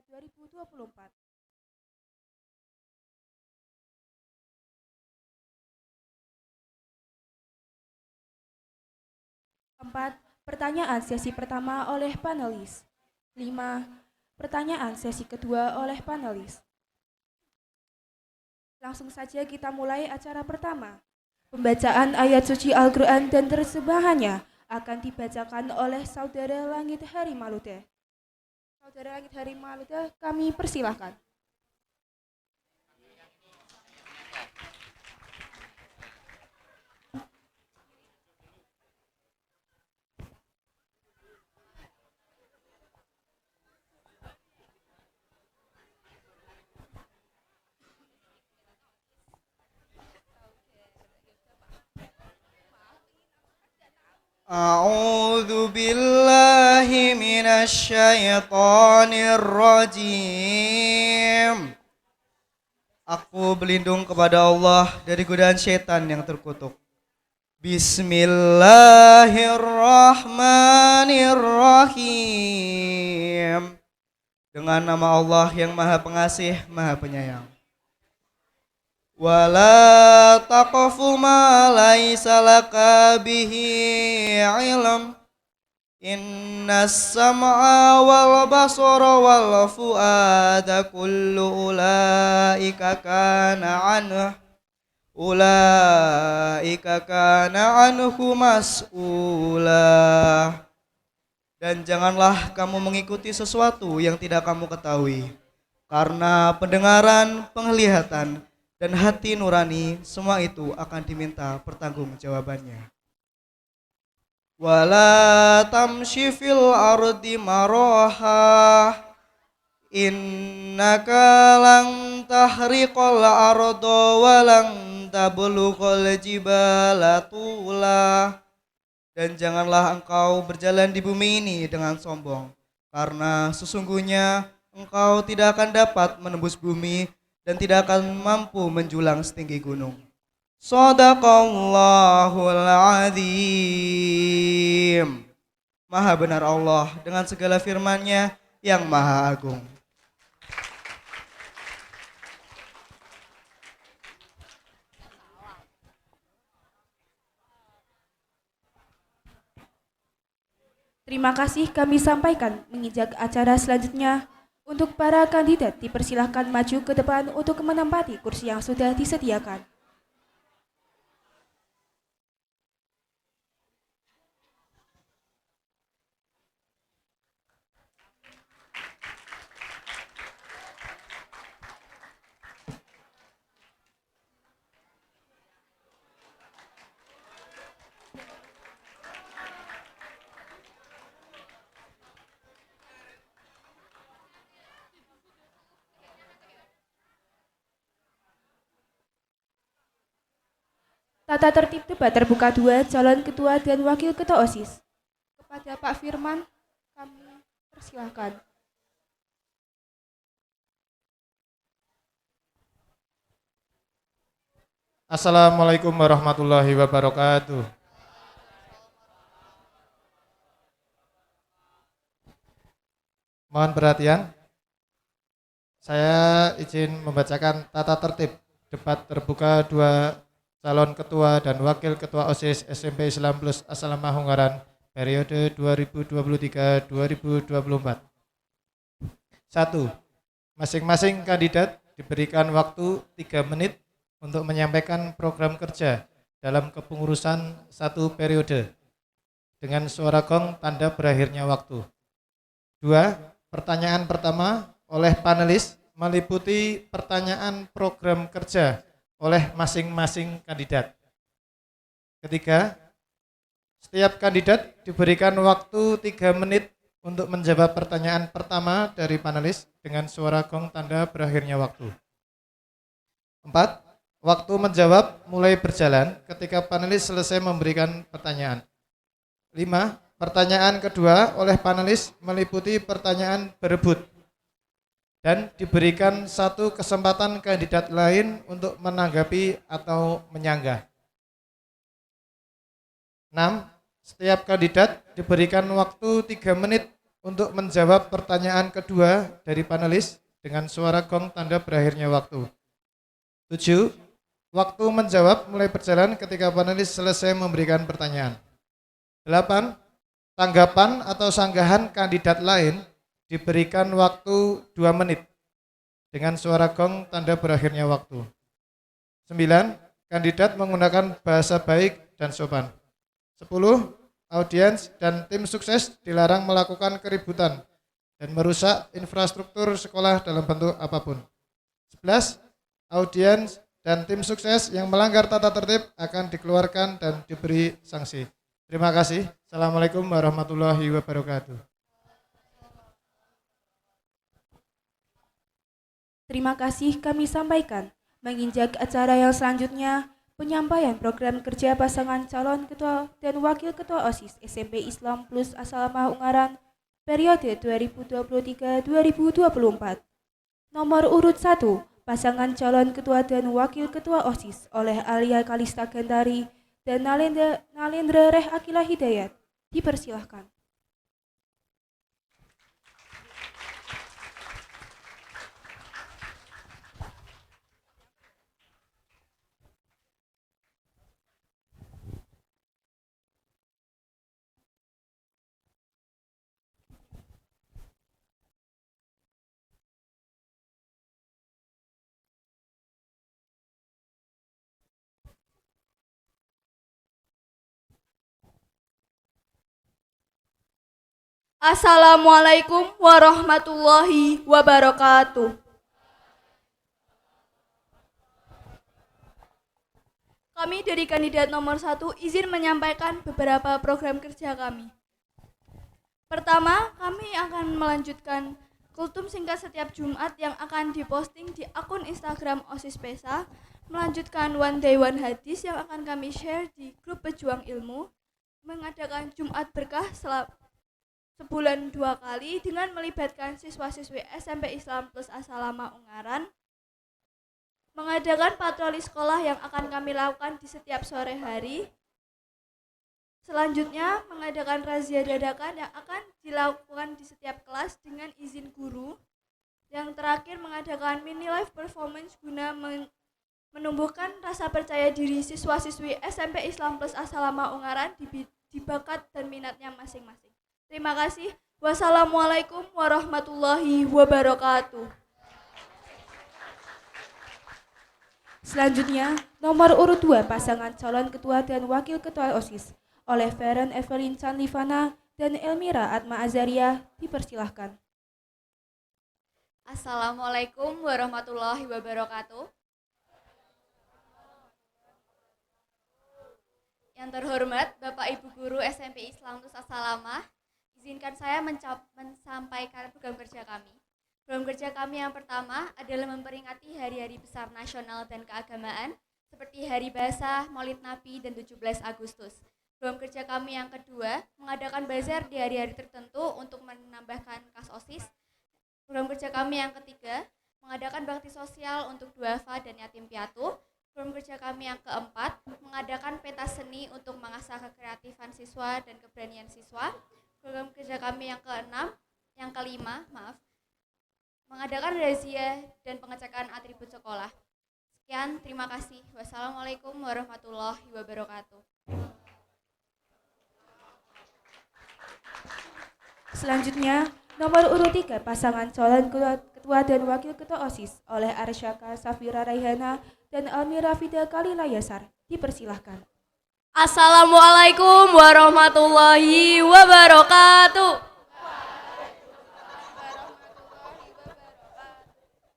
2024. 4. Pertanyaan sesi pertama oleh panelis. 5. Pertanyaan sesi kedua oleh panelis. Langsung saja kita mulai acara pertama. Pembacaan ayat suci Al-Quran dan terjemahannya akan dibacakan oleh Saudara Langit Hari Malute. Saudara Langit Hari Malute, kami persilahkan. A'udzu billahi minasyaitonir rajim. Aku berlindung kepada Allah dari godaan setan yang terkutuk. Bismillahirrahmanirrahim. Dengan nama Allah yang Maha Pengasih, Maha Penyayang. Wala taqfu ma laisa laka bihi ilm. Innas sam'a wal basara wal fuada kullu ulaika kana anhu mas'ula. Dan janganlah kamu mengikuti sesuatu yang tidak kamu ketahui, karena pendengaran, penglihatan, dan hati nurani, semua itu akan diminta pertanggungjawabannya. Wala tamshi fil ardi maraha, innaka lan tahriqal arda wa lan tablughal jibala tula. Dan janganlah engkau berjalan di bumi ini dengan sombong, karena sesungguhnya engkau tidak akan dapat menembus bumi dan tidak akan mampu menjulang setinggi gunung. Shadaqallahul azim. Maha benar Allah dengan segala firman-Nya yang maha agung. Terima kasih kami sampaikan. Menginjak acara selanjutnya, untuk para kandidat dipersilahkan maju ke depan untuk menempati kursi yang sudah disediakan. Tata tertib debat terbuka 2, calon ketua dan wakil ketua OSIS. Kepada Pak Firman, kami persilahkan. Assalamualaikum warahmatullahi wabarakatuh. Mohon perhatian. Saya izin membacakan tata tertib debat terbuka 2 calon ketua dan wakil ketua OSIS SMP Islam Plus Asal Mahungaran periode 2023-2024. 1. Masing-masing kandidat diberikan waktu 3 menit untuk menyampaikan program kerja dalam kepengurusan 1 periode dengan suara gong tanda berakhirnya waktu. 2. Pertanyaan pertama oleh panelis meliputi pertanyaan program kerja oleh masing-masing kandidat. 3. Setiap kandidat diberikan waktu 3 menit untuk menjawab pertanyaan pertama dari panelis dengan suara gong tanda berakhirnya waktu. 4. Waktu menjawab mulai berjalan ketika panelis selesai memberikan pertanyaan. 5. Pertanyaan kedua oleh panelis meliputi pertanyaan berebut dan diberikan 1 kesempatan kandidat lain untuk menanggapi atau menyanggah. 6. Setiap kandidat diberikan waktu 3 menit untuk menjawab pertanyaan kedua dari panelis dengan suara gong tanda berakhirnya waktu. 7. Waktu menjawab mulai berjalan ketika panelis selesai memberikan pertanyaan. 8. Tanggapan atau sanggahan kandidat lain diberikan waktu 2 menit dengan suara gong tanda berakhirnya waktu. 9. Kandidat menggunakan bahasa baik dan sopan. 10. Audiens dan tim sukses dilarang melakukan keributan dan merusak infrastruktur sekolah dalam bentuk apapun. 11. Audiens dan tim sukses yang melanggar tata tertib akan dikeluarkan dan diberi sanksi. Terima kasih. Assalamualaikum warahmatullahi wabarakatuh. Terima kasih kami sampaikan. Menginjak acara yang selanjutnya, penyampaian program kerja pasangan calon ketua dan wakil ketua OSIS SMP Islam Plus Asalamah Ungaran periode 2023-2024. Nomor urut 1, pasangan calon ketua dan wakil ketua OSIS oleh Alia Kalista Gantari dan Nalendra Reh Akila Hidayat. Dipersilahkan. Assalamualaikum warahmatullahi wabarakatuh. Kami dari kandidat nomor 1 izin menyampaikan beberapa program kerja kami. Pertama, kami akan melanjutkan kultum singkat setiap Jumat yang akan diposting di akun Instagram OSIS PESA, melanjutkan One Day One Hadis yang akan kami share di grup Pejuang Ilmu, mengadakan Jumat Berkah sebulan 2 kali dengan melibatkan siswa-siswi SMP Islam Plus Asalamah Ungaran, mengadakan patroli sekolah yang akan kami lakukan di setiap sore hari. Selanjutnya, mengadakan razia dadakan yang akan dilakukan di setiap kelas dengan izin guru. Yang terakhir, mengadakan mini live performance guna menumbuhkan rasa percaya diri siswa-siswi SMP Islam Plus Asalamah Ungaran di bakat dan minatnya masing-masing. Terima kasih. Wassalamualaikum warahmatullahi wabarakatuh. Selanjutnya, nomor urut 2 pasangan calon ketua dan wakil ketua OSIS oleh Feren Evelyn Canlivana dan Elmira Atma Azaria. Dipersilahkan. Assalamualaikum warahmatullahi wabarakatuh. Yang terhormat Bapak Ibu Guru SMP Islam Plus Asalamah, izinkan saya menyampaikan program kerja kami. Program kerja kami yang pertama adalah memperingati hari-hari besar nasional dan keagamaan seperti Hari Bahasa, Maulid Nabi, dan 17 Agustus. Program kerja kami yang kedua mengadakan bazar di hari-hari tertentu untuk menambahkan kas OSIS. Program kerja kami yang ketiga mengadakan bakti sosial untuk duafa dan yatim piatu. Program kerja kami yang keempat mengadakan pentas seni untuk mengasah kekreatifan siswa dan keberanian siswa. Program kerja kami yang kelima, mengadakan razia dan pengecekan atribut sekolah. Sekian, terima kasih. Wassalamualaikum warahmatullahi wabarakatuh. Selanjutnya, nomor urut 3 pasangan calon ketua dan wakil ketua OSIS oleh Arsyaka Safira Raihana dan Almira Fida Kalilayasar. Dipersilahkan. Assalamualaikum warahmatullahi wabarakatuh.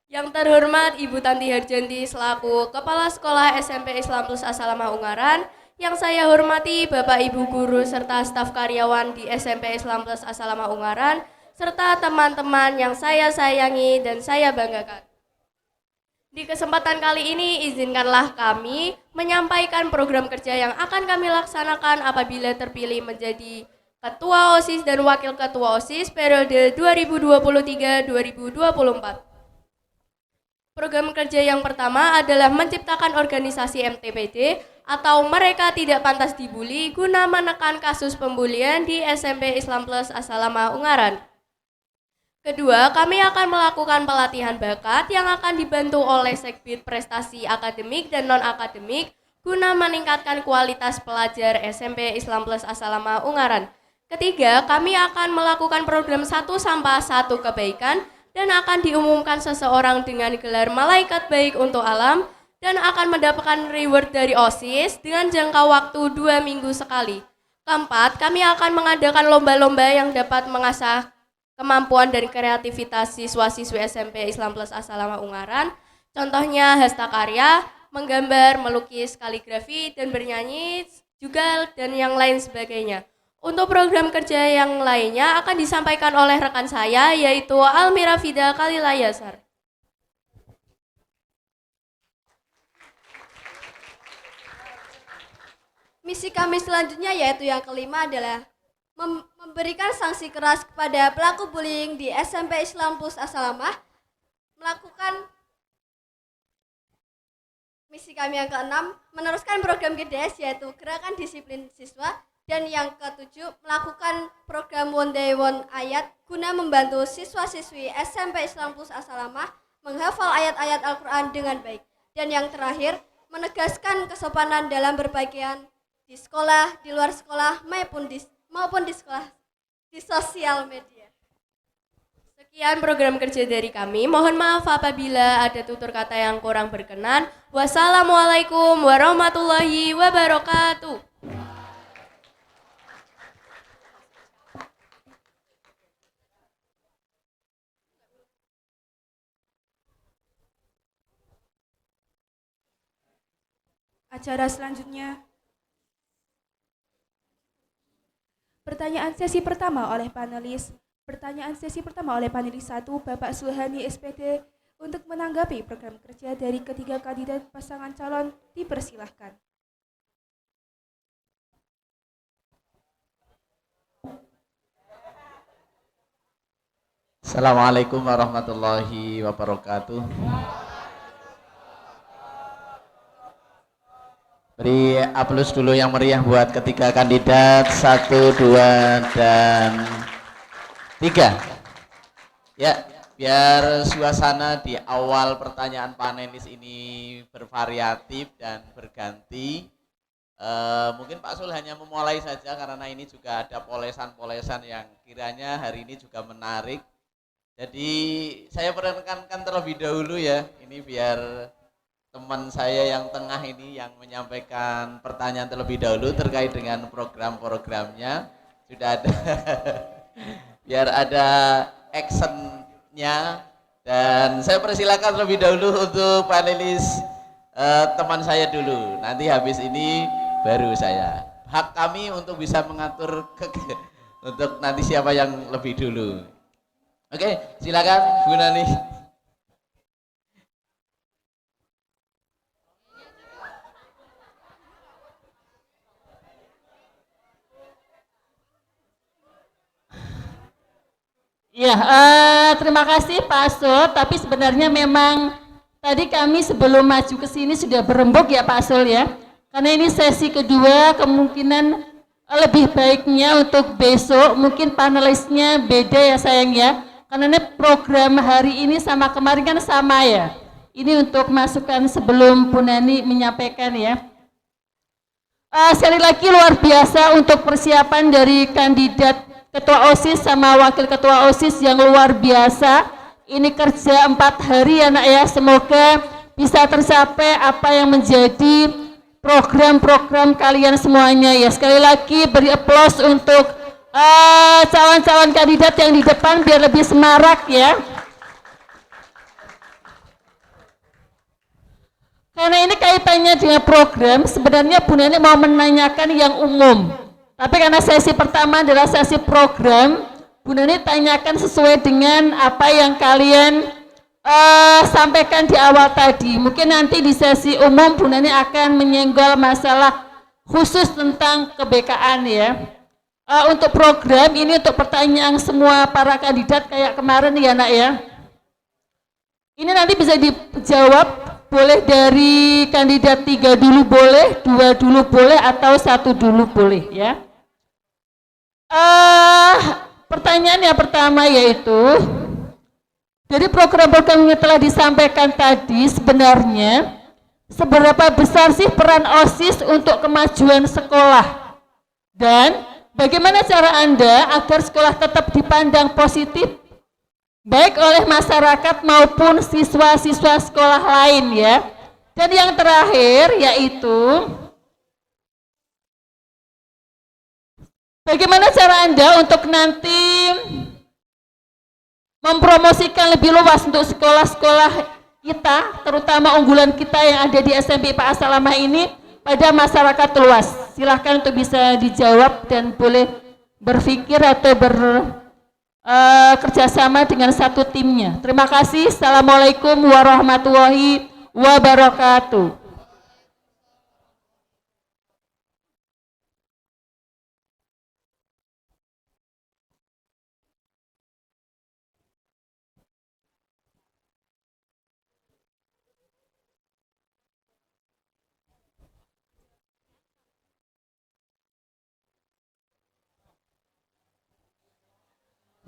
Yang terhormat Ibu Tanti Harjanti selaku Kepala Sekolah SMP Islam Plus Asalamah Ungaran, yang saya hormati Bapak Ibu Guru serta staf karyawan di SMP Islam Plus Asalamah Ungaran, serta teman-teman yang saya sayangi dan saya banggakan. Di kesempatan kali ini, izinkanlah kami menyampaikan program kerja yang akan kami laksanakan apabila terpilih menjadi Ketua OSIS dan Wakil Ketua OSIS periode 2023-2024. Program kerja yang pertama adalah menciptakan organisasi MTPD atau Mereka Tidak Pantas Dibully guna menekan kasus pembulian di SMP Islam Plus Asalamah Ungaran. Kedua, kami akan melakukan pelatihan bakat yang akan dibantu oleh Sekbid Prestasi Akademik dan Non-Akademik guna meningkatkan kualitas pelajar SMP Islam Plus Asalama Ungaran. Ketiga, kami akan melakukan program 1 Sampah 1 Kebaikan dan akan diumumkan seseorang dengan gelar Malaikat Baik untuk Alam dan akan mendapatkan reward dari OSIS dengan jangka waktu 2 minggu sekali. Keempat, kami akan mengadakan lomba-lomba yang dapat mengasah kemampuan dan kreativitas siswa-siswi SMP Islam Plus Asalama Ungaran. Contohnya hastakarya, menggambar, melukis, kaligrafi, dan bernyanyi juga dan yang lain sebagainya. Untuk program kerja yang lainnya akan disampaikan oleh rekan saya yaitu Almira Fida Kalilayasar. Misi kami selanjutnya yaitu yang kelima adalah memberikan sanksi keras kepada pelaku bullying di SMP Islam Plus Asalamah. Melakukan misi kami yang keenam, meneruskan program GDS yaitu Gerakan Disiplin Siswa. Dan yang ketujuh, melakukan program One Day One Ayat guna membantu siswa-siswi SMP Islam Plus Asalamah menghafal ayat-ayat Al-Quran dengan baik. Dan yang terakhir, menegaskan kesopanan dalam berpakaian di sekolah, di luar sekolah, maupun di sekolah, di sosial media. Sekian program kerja dari kami. Mohon maaf apabila ada tutur kata yang kurang berkenan. Wassalamualaikum warahmatullahi wabarakatuh. Acara selanjutnya. Pertanyaan sesi pertama oleh panelis 1 Bapak Suhani SPD untuk menanggapi program kerja dari ketiga kandidat pasangan calon dipersilahkan. Assalamualaikum warahmatullahi wabarakatuh. Beri aplaus dulu yang meriah buat ketiga kandidat 1, 2, dan 3. Ya, biar suasana di awal pertanyaan panelis ini bervariatif dan berganti. Mungkin Pak Sul hanya memulai saja karena ini juga ada polesan-polesan yang kiranya hari ini juga menarik. Jadi saya perkenalkan terlebih dahulu ya, ini biar teman saya yang tengah ini yang menyampaikan pertanyaan terlebih dahulu terkait dengan program-programnya sudah ada biar ada actionnya, dan saya persilakan terlebih dahulu untuk panelis teman saya dulu, nanti habis ini baru saya. Hak kami untuk bisa mengatur untuk nanti siapa yang lebih dulu. Oke, silakan Bu Nani. Ya, terima kasih Pak Sul. Tapi sebenarnya memang tadi kami sebelum maju ke sini sudah berembuk ya Pak Sul ya. Karena ini sesi kedua, kemungkinan lebih baiknya untuk besok mungkin panelisnya beda ya sayang ya. Karena ini program hari ini sama kemarin kan sama ya. Ini untuk masukan sebelum Bu Nani menyampaikan ya. Sekali lagi luar biasa untuk persiapan dari kandidat Ketua OSIS sama Wakil Ketua OSIS yang luar biasa. Ini kerja 4 hari ya nak ya. Semoga bisa tercapai apa yang menjadi program-program kalian semuanya ya. Sekali lagi beri aplaus untuk calon-calon kandidat yang di depan biar lebih semarak ya. Karena ini kaitannya dengan program, sebenarnya Bu Nani mau menanyakan yang umum. Tapi karena sesi pertama adalah sesi program, Bu Nani tanyakan sesuai dengan apa yang kalian sampaikan di awal tadi. Mungkin nanti di sesi umum Bu Nani akan menyenggol masalah khusus tentang kebekaan ya. Untuk program ini untuk pertanyaan semua para kandidat kayak kemarin ya nak ya. Ini nanti bisa dijawab boleh dari kandidat 3 dulu boleh, 2 dulu boleh, atau 1 dulu boleh ya. Pertanyaan yang pertama yaitu Dari program-program yang telah disampaikan tadi, sebenarnya seberapa besar sih peran OSIS untuk kemajuan sekolah? Dan bagaimana cara Anda agar sekolah tetap dipandang positif baik oleh masyarakat maupun siswa-siswa sekolah lain ya? Dan yang terakhir yaitu bagaimana cara Anda untuk nanti mempromosikan lebih luas untuk sekolah-sekolah kita, terutama unggulan kita yang ada di SMP Pak Asalamah ini pada masyarakat luas. Silahkan untuk bisa dijawab dan boleh berpikir atau kerjasama dengan satu timnya. Terima kasih. Assalamualaikum warahmatullahi wabarakatuh.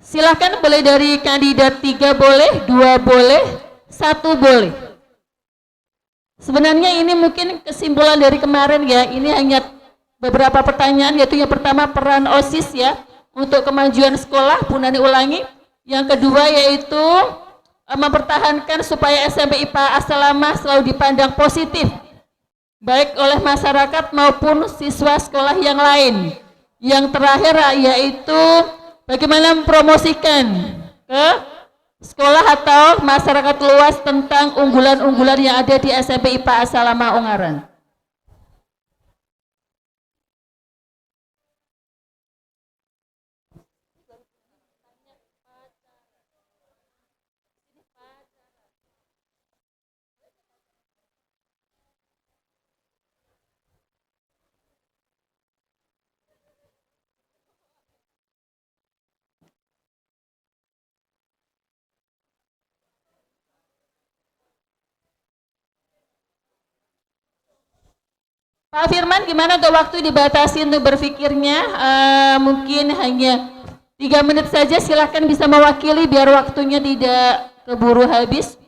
Silahkan, boleh dari kandidat 3 boleh, 2 boleh, 1 boleh. Sebenarnya ini mungkin kesimpulan dari kemarin ya, ini hanya beberapa pertanyaan, yaitu yang pertama peran OSIS ya, untuk kemajuan sekolah, Bu Nani ulangi. Yang kedua yaitu mempertahankan supaya SMP IPA Asalamah selalu dipandang positif, baik oleh masyarakat maupun siswa sekolah yang lain. Yang terakhir yaitu bagaimana mempromosikan ke sekolah atau masyarakat luas tentang unggulan-unggulan yang ada di SMP IPA Asalamah Ungaran. Pak Firman, gimana untuk waktu dibatasi untuk berpikirnya? Mungkin hanya 3 menit saja, silahkan bisa mewakili biar waktunya tidak keburu habis.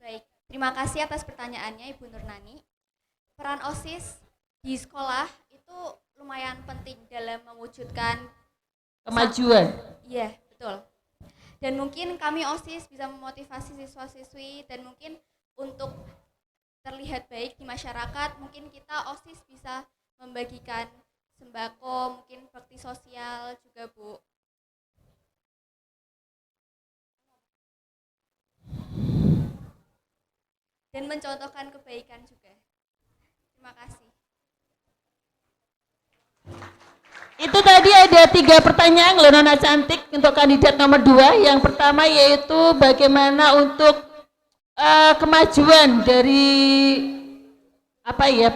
Baik, terima kasih atas pertanyaannya Ibu Nurnani. Peran OSIS di sekolah itu lumayan penting dalam mewujudkan Kemajuan. Iya, betul. Dan mungkin kami OSIS bisa memotivasi siswa-siswi dan mungkin untuk terlihat baik di masyarakat, mungkin kita OSIS bisa membagikan sembako, mungkin bakti sosial juga, Bu. Dan mencontohkan kebaikan juga. Terima kasih. Itu tadi ada 3 pertanyaan loh Nona Cantik untuk kandidat nomor 2. Yang pertama yaitu bagaimana untuk kemajuan dari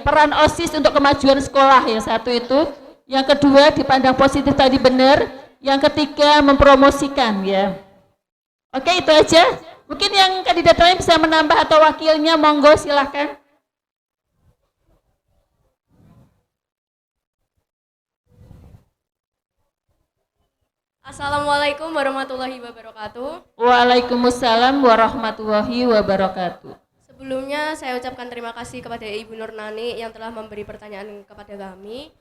peran OSIS untuk kemajuan sekolah, yang satu itu. Yang kedua dipandang positif tadi benar. Yang ketiga mempromosikan ya. Oke, itu aja. Mungkin yang kandidat lain bisa menambah atau wakilnya, monggo silahkan. Assalamualaikum warahmatullahi wabarakatuh. Waalaikumsalam warahmatullahi wabarakatuh. Sebelumnya saya ucapkan terima kasih kepada Ibu Nurnani yang telah memberi pertanyaan kepada kami.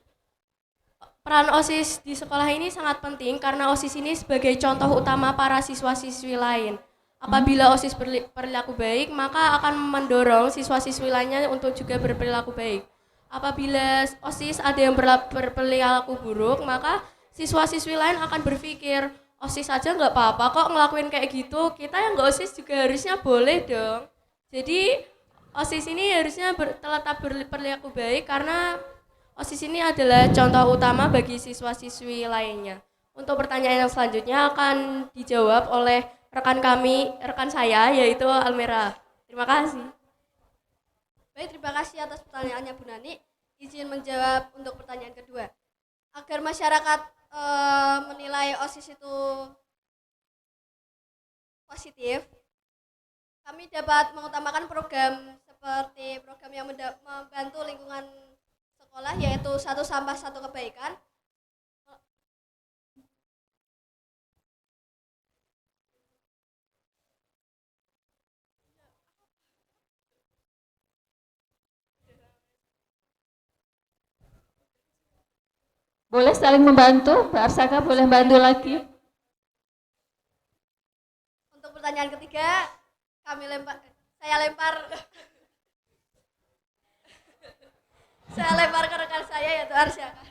Peran OSIS di sekolah ini sangat penting karena OSIS ini sebagai contoh utama para siswa-siswi lain. Apabila OSIS berperilaku baik, maka akan mendorong siswa-siswi lainnya untuk juga berperilaku baik. Apabila OSIS ada yang berperilaku buruk, maka siswa-siswi lain akan berpikir, OSIS aja nggak apa-apa kok ngelakuin kayak gitu, kita yang nggak OSIS juga harusnya boleh dong. Jadi OSIS ini harusnya tetap berperilaku baik karena OSIS ini adalah contoh utama bagi siswa-siswi lainnya. Untuk pertanyaan yang selanjutnya akan dijawab oleh rekan saya yaitu Almera. Terima kasih. Baik, terima kasih atas pertanyaannya Bu Nani. Izin menjawab untuk pertanyaan kedua. Agar masyarakat menilai OSIS itu positif, kami dapat mengutamakan program seperti program yang membantu lingkungan sekolah, yaitu 1 sampah 1 kebaikan. Boleh saling membantu, Mbak Arsaka boleh bantu lagi. Untuk pertanyaan ketiga, saya lempar ke rekan saya yaitu Arsyaka.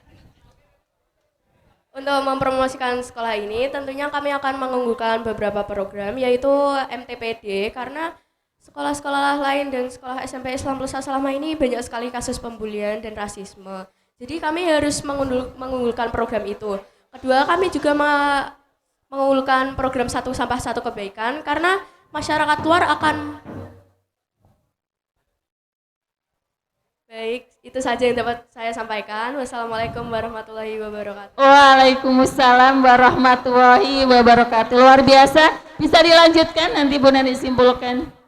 Untuk mempromosikan sekolah ini, tentunya kami akan mengunggulkan beberapa program, yaitu MTPD, karena sekolah-sekolah lain dan sekolah SMP Islam Plus Assalamah ini banyak sekali kasus pembulian dan rasisme. Jadi kami harus mengunggulkan program itu. Kedua, kami juga mengunggulkan program Satu Sampah Satu Kebaikan, karena masyarakat luar akan... Baik, itu saja yang dapat saya sampaikan. Wassalamualaikum warahmatullahi wabarakatuh. Waalaikumsalam warahmatullahi wabarakatuh. Luar biasa. Bisa dilanjutkan nanti Bu Nani simpulkan.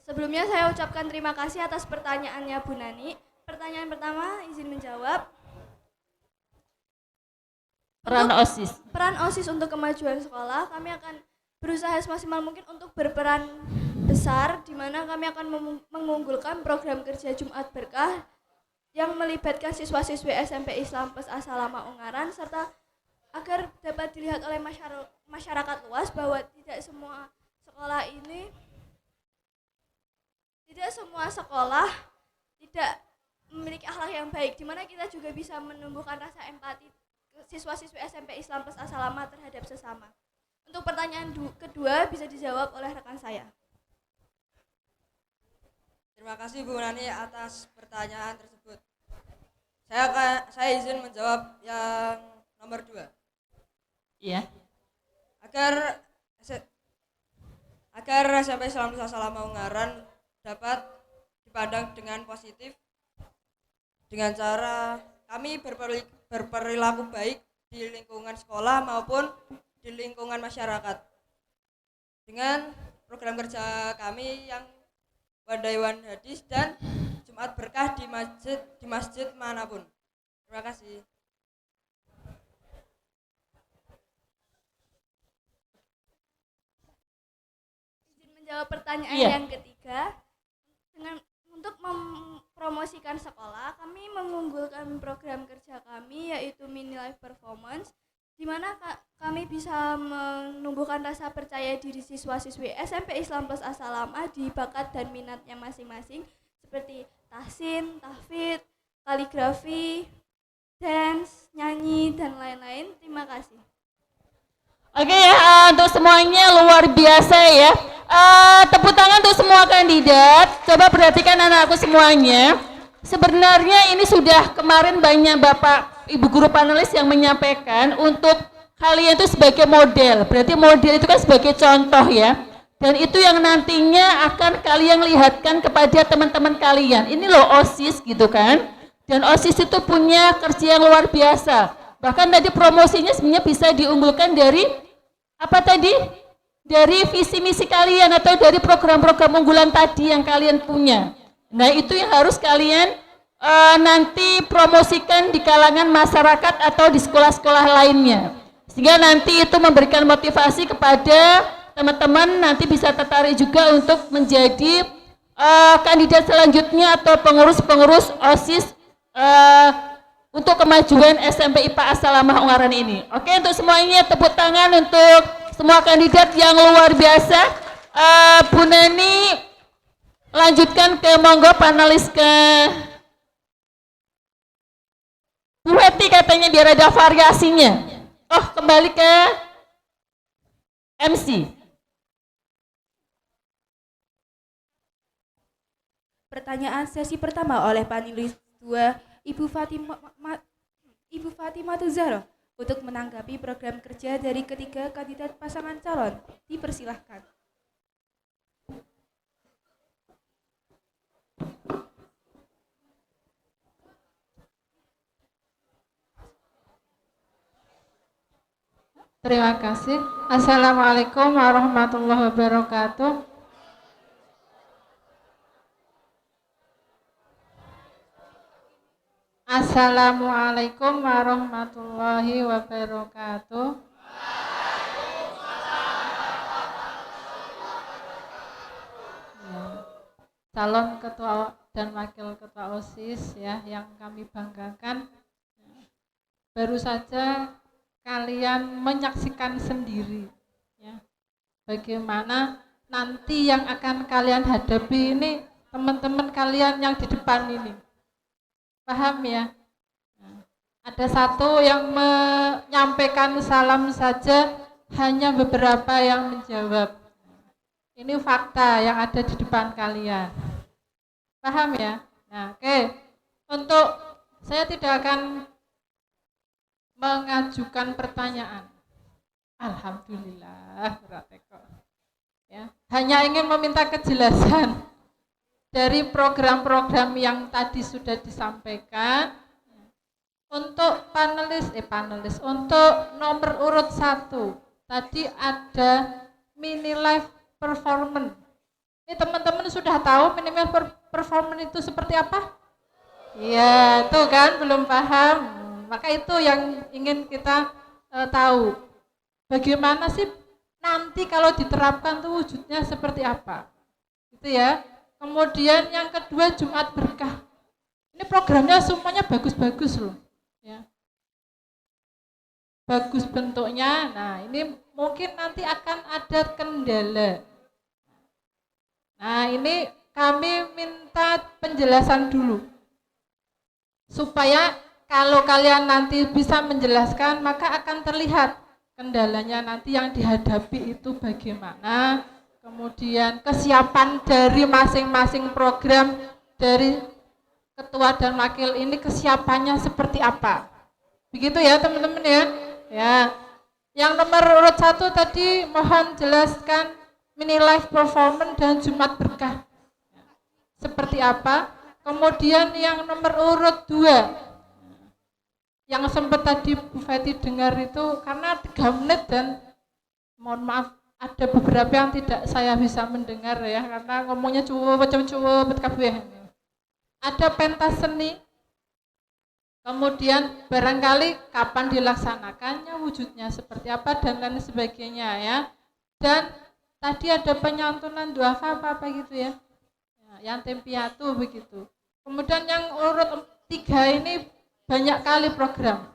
Sebelumnya saya ucapkan terima kasih atas pertanyaannya Bu Nani. Pertanyaan pertama izin menjawab. Peran OSIS. Peran OSIS untuk kemajuan sekolah, kami akan berusaha semaksimal mungkin untuk berperan besar, di mana kami akan mengunggulkan program kerja Jumat Berkah yang melibatkan siswa-siswi SMP Islam Plus Assalamah Ungaran, serta agar dapat dilihat oleh masyarakat luas bahwa tidak semua sekolah tidak memiliki akhlak yang baik, di mana kita juga bisa menumbuhkan rasa empati siswa-siswi SMP Islam Plus Assalamah terhadap sesama. Untuk pertanyaan kedua bisa dijawab oleh rekan saya. Terima kasih Bu Nani atas pertanyaan tersebut. Saya izin menjawab yang nomor 2. Iya. Agar SMP Islam Plus Assalamah Ungaran dapat dipandang dengan positif dengan cara kami berperilaku baik di lingkungan sekolah maupun di lingkungan masyarakat. Dengan program kerja kami yang Wadaiwan Hadis dan Jumat Berkah di masjid manapun. Terima kasih. Izin menjawab pertanyaan yang ketiga. Untuk mempromosikan sekolah, kami mengunggulkan program kerja kami yaitu Mini Life Performance, di mana kami bisa menumbuhkan rasa percaya diri siswa-siswi SMP Islam Plus Assalamah di bakat dan minatnya masing-masing, seperti tahsin, tahfidz, kaligrafi, dance, nyanyi, dan lain-lain. Terima kasih. Oke ya, untuk semuanya luar biasa ya. Tepuk tangan untuk semua kandidat. Coba perhatikan anakku semuanya. Sebenarnya ini sudah kemarin banyak Bapak Ibu guru panelis yang menyampaikan untuk kalian itu sebagai model. Berarti model itu kan sebagai contoh ya. Dan itu yang nantinya akan kalian lihatkan kepada teman-teman kalian. Ini loh OSIS gitu kan. Dan OSIS itu punya kerja yang luar biasa. Bahkan tadi promosinya sebenarnya bisa diunggulkan dari apa tadi? Dari visi misi kalian atau dari program-program unggulan tadi yang kalian punya. Nah itu yang harus kalian nanti promosikan di kalangan masyarakat atau di sekolah-sekolah lainnya. Sehingga nanti itu memberikan motivasi kepada teman-teman nanti bisa tertarik juga untuk menjadi kandidat selanjutnya atau pengurus-pengurus OSIS untuk kemajuan SMP IPA Assalamah Ungaran ini. Oke, untuk semuanya tepuk tangan untuk semua kandidat yang luar biasa. Bu Nani lanjutkan ke monggo panelis ke Bu Heti katanya biar ada variasinya. Oh, kembali ke MC. Pertanyaan sesi pertama oleh panelis 2 Ibu Fatimah Tuzaro untuk menanggapi program kerja dari ketiga kandidat pasangan calon. Dipersilahkan. Terima kasih. Assalamualaikum warahmatullahi wabarakatuh. Assalamualaikum warahmatullahi wabarakatuh. calon ketua dan wakil ketua OSIS ya yang kami banggakan. Baru saja kalian menyaksikan sendiri ya bagaimana nanti yang akan kalian hadapi ini teman-teman kalian yang di depan ini. Paham ya? Ada satu yang menyampaikan salam saja, hanya beberapa yang menjawab. Ini fakta yang ada di depan kalian. Paham ya? Nah, oke. Untuk saya tidak akan mengajukan pertanyaan. Alhamdulillah, berarti kok. Ya, hanya ingin meminta kejelasan dari program-program yang tadi sudah disampaikan. Untuk panelis, untuk nomor urut 1 tadi ada mini live performance. Ini teman-teman sudah tahu mini live performance itu seperti apa? Iya, tuh kan belum paham. Maka itu yang ingin kita tahu. Bagaimana sih nanti kalau diterapkan tuh wujudnya seperti apa? Gitu ya. Kemudian yang kedua Jumat Berkah. Ini programnya semuanya bagus-bagus loh. Ya. Bagus bentuknya. Nah, ini mungkin nanti akan ada kendala. Nah, ini kami minta penjelasan dulu. Supaya kalau kalian nanti bisa menjelaskan, maka akan terlihat kendalanya nanti yang dihadapi itu bagaimana. Kemudian kesiapan dari masing-masing program dari ketua dan wakil ini kesiapannya seperti apa. Begitu ya teman-teman ya. Ya. Yang nomor urut 1 tadi mohon jelaskan mini live performance dan Jumat Berkah. Seperti apa? Kemudian yang nomor urut 2 yang sempat tadi Bu Feti dengar itu karena 3 menit dan mohon maaf ada beberapa yang tidak saya bisa mendengar ya karena ngomongnya cuwet kabeh. Ada pentas seni, kemudian barangkali kapan dilaksanakannya, wujudnya seperti apa dan lain sebagainya ya. Dan tadi ada penyantunan duafa apa gitu ya, yang tempiatu begitu. Kemudian yang urut 3 ini banyak kali program.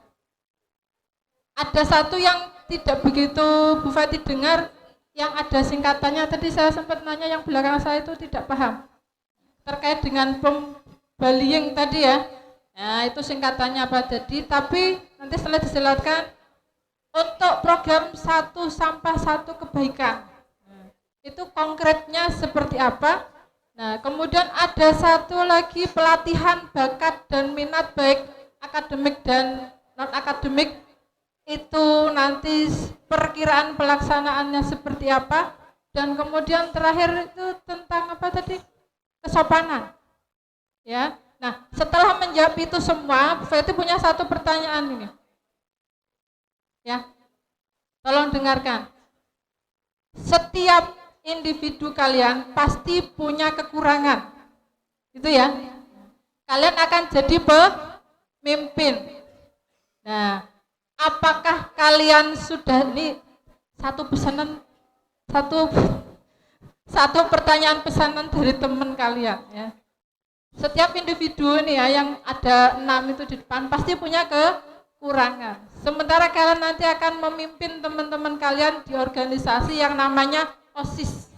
Ada satu yang tidak begitu Bu Fati dengar, yang ada singkatannya tadi saya sempat nanya yang belakang saya itu tidak paham terkait dengan bullying tadi ya. Nah, itu singkatannya apa tadi, tapi nanti setelah dijelaskan untuk program 1 sampah 1 kebaikan. Itu konkretnya seperti apa? Nah, kemudian ada satu lagi pelatihan bakat dan minat baik akademik dan non akademik. Itu nanti perkiraan pelaksanaannya seperti apa? Dan kemudian terakhir itu tentang apa tadi? Kesopanan. Ya, nah setelah menjawab itu semua, Bu Feti punya satu pertanyaan ini. Ya, tolong dengarkan. Setiap individu kalian pasti punya kekurangan, gitu ya. Kalian akan jadi pemimpin. Nah, apakah kalian sudah ini satu pesanan, satu pertanyaan pesanan dari teman kalian ya. Setiap individu ini ya yang ada 6 itu di depan pasti punya kekurangan. Sementara kalian nanti akan memimpin teman-teman kalian di organisasi yang namanya OSIS.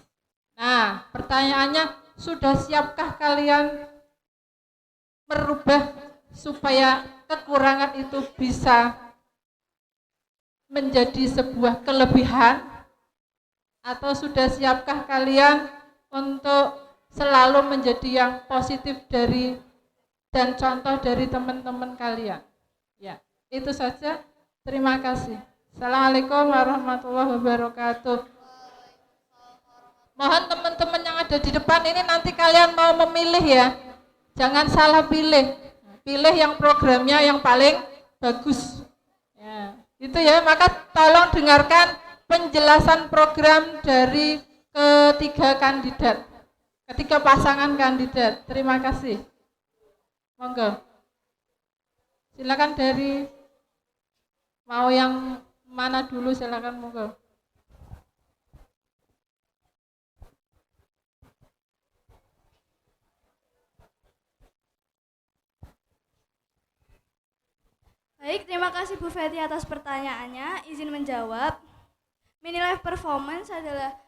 Nah, pertanyaannya, sudah siapkah kalian merubah supaya kekurangan itu bisa menjadi sebuah kelebihan? Atau sudah siapkah kalian untuk selalu menjadi yang positif dari dan contoh dari teman-teman kalian? Ya, itu saja. Terima kasih. Assalamualaikum warahmatullahi wabarakatuh. Mohon teman-teman yang ada di depan ini nanti kalian mau memilih ya. Jangan salah pilih. Pilih yang programnya yang paling bagus. Ya, itu ya. Maka tolong dengarkan penjelasan program dari ketiga kandidat. Ketiga pasangan kandidat. Terima kasih. Monggo. Silakan dari mau yang mana dulu, silakan monggo. Baik, terima kasih Bu Feti atas pertanyaannya. Izin menjawab. Mini Life Performance adalah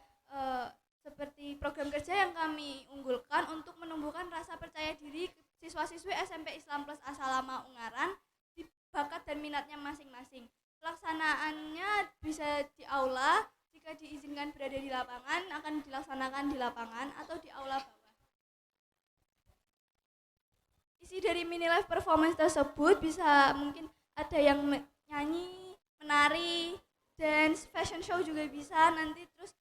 seperti program kerja yang kami unggulkan untuk menumbuhkan rasa percaya diri siswa-siswi SMP Islam Plus Asalama Ungaran di bakat dan minatnya masing-masing. Pelaksanaannya bisa di aula, jika diizinkan berada di lapangan akan dilaksanakan di lapangan atau di aula bawah. Isi dari Mini Life Performance tersebut bisa mungkin ada yang nyanyi, menari, dance, fashion show juga bisa, nanti terus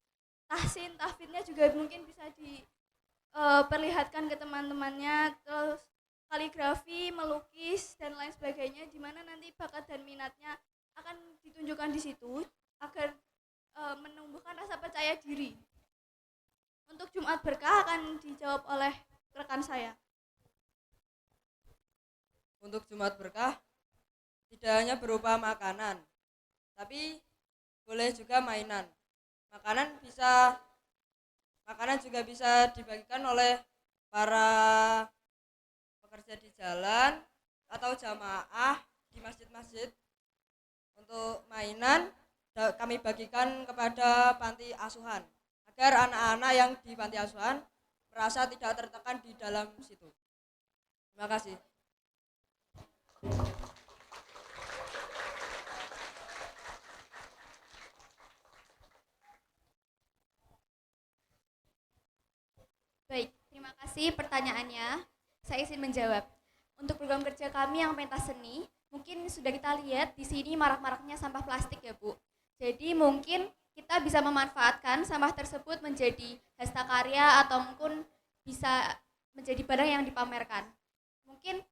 tahfidnya juga mungkin bisa diperlihatkan ke teman-temannya, terus kaligrafi, melukis, dan lain sebagainya, di mana nanti bakat dan minatnya akan ditunjukkan di situ agar menumbuhkan rasa percaya diri. Untuk Jumat Berkah akan dijawab oleh rekan saya. Untuk Jumat Berkah tidak hanya berupa makanan, tapi boleh juga mainan. Makanan juga bisa dibagikan oleh para pekerja di jalan atau jamaah di masjid-masjid. Untuk mainan kami bagikan kepada panti asuhan agar anak-anak yang di panti asuhan merasa tidak tertekan di dalam situ. Terima kasih. Baik, terima kasih pertanyaannya. Saya izin menjawab. Untuk program kerja kami yang pentas seni, mungkin sudah kita lihat di sini marak-maraknya sampah plastik ya Bu. Jadi mungkin kita bisa memanfaatkan sampah tersebut menjadi hasta karya atau mungkin bisa menjadi barang yang dipamerkan. Mungkin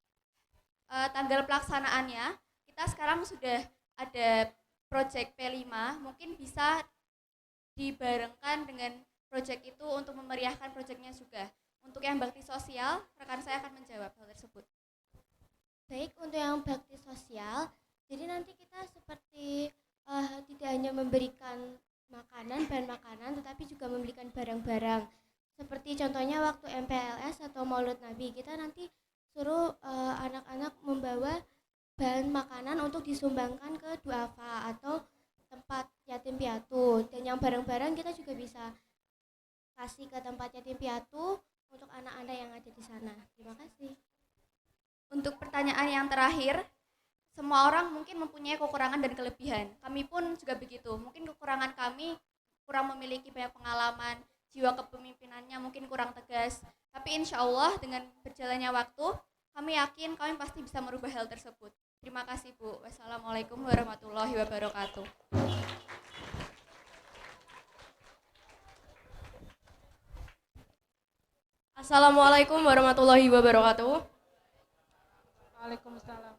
tanggal pelaksanaannya kita sekarang sudah ada project P5, mungkin bisa dibarengkan dengan project itu untuk memeriahkan projectnya juga. Untuk yang bakti sosial, rekan saya akan menjawab hal tersebut. Baik, untuk yang bakti sosial, jadi nanti kita seperti tidak hanya memberikan makanan, bahan makanan, tetapi juga memberikan barang-barang. Seperti contohnya waktu MPLS atau Maulid Nabi, kita nanti suruh anak-anak membawa bahan makanan untuk disumbangkan ke duafa atau tempat yatim piatu. Dan yang barang-barang kita juga bisa kasih ke tempat yatim piatu untuk anak-anak yang ada di sana. Terima kasih. Untuk pertanyaan yang terakhir, semua orang mungkin mempunyai kekurangan dan kelebihan. Kami pun juga begitu. Mungkin kekurangan kami kurang memiliki banyak pengalaman, jiwa kepemimpinannya mungkin kurang tegas. Tapi insya Allah dengan berjalannya waktu, kami yakin kami pasti bisa merubah hal tersebut. Terima kasih Bu. Wassalamualaikum warahmatullahi wabarakatuh. Assalamualaikum warahmatullahi wabarakatuh. Waalaikumsalam.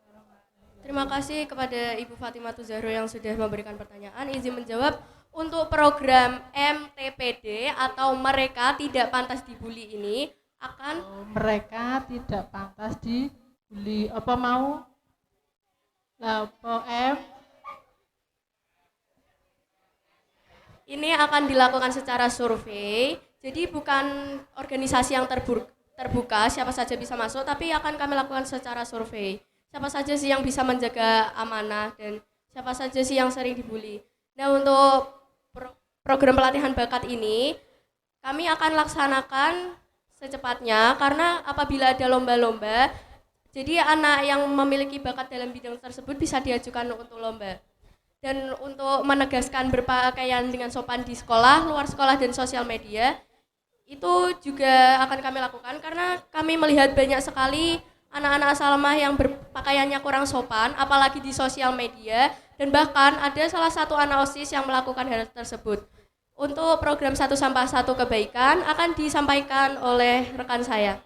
Terima kasih kepada Ibu Fatimah Zahro yang sudah memberikan pertanyaan. Izin menjawab, untuk program MTPD atau mereka tidak pantas dibully ini akan Mereka tidak pantas dibully. Apa mau? Lapo M. ini akan dilakukan secara survei. Jadi bukan organisasi yang terbuka, siapa saja bisa masuk, tapi akan kami lakukan secara survei. Siapa saja sih yang bisa menjaga amanah dan siapa saja sih yang sering dibully. Nah, untuk program pelatihan bakat ini kami akan laksanakan secepatnya karena apabila ada lomba-lomba, jadi anak yang memiliki bakat dalam bidang tersebut bisa diajukan untuk lomba. Dan untuk menegaskan berpakaian dengan sopan di sekolah, luar sekolah, dan sosial media, itu juga akan kami lakukan karena kami melihat banyak sekali anak-anak Asalamah yang berpakaiannya kurang sopan, apalagi di sosial media, dan bahkan ada salah satu anak OSIS yang melakukan hal tersebut. Untuk program 1 Sampah 1 Kebaikan akan disampaikan oleh rekan saya.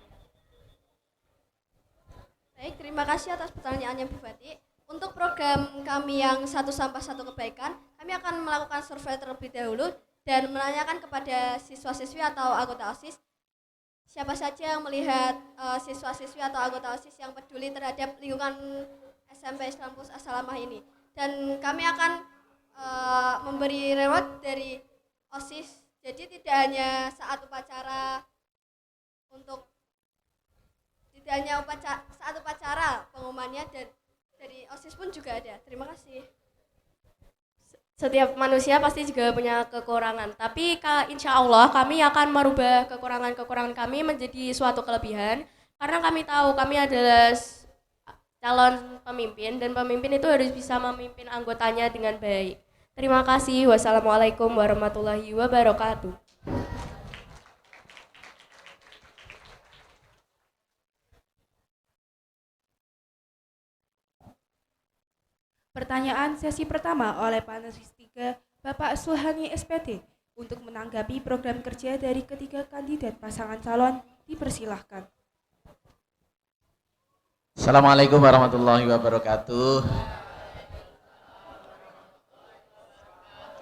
Baik, terima kasih atas pertanyaannya Bu Fati. Untuk program kami yang 1 Sampah 1 Kebaikan, kami akan melakukan survei terlebih dahulu dan menanyakan kepada siswa-siswi atau anggota OSIS siapa saja yang melihat siswa-siswi atau anggota OSIS yang peduli terhadap lingkungan SMP Islam Plus Asalamah ini. Dan kami akan memberi reward dari OSIS. Jadi tidak hanya saat upacara saat upacara pengumumannya, dan Dari OSIS pun juga ada. Terima kasih. Setiap manusia pasti juga punya kekurangan, tapi insya Allah kami akan merubah kekurangan-kekurangan kami menjadi suatu kelebihan, karena kami tahu kami adalah calon pemimpin, dan pemimpin itu harus bisa memimpin anggotanya dengan baik. Terima kasih. Wassalamualaikum warahmatullahi wabarakatuh. Pertanyaan sesi pertama oleh panelis 3, Bapak Sulhani SPT. Untuk menanggapi program kerja dari ketiga kandidat pasangan calon, dipersilahkan. Assalamualaikum warahmatullahi wabarakatuh.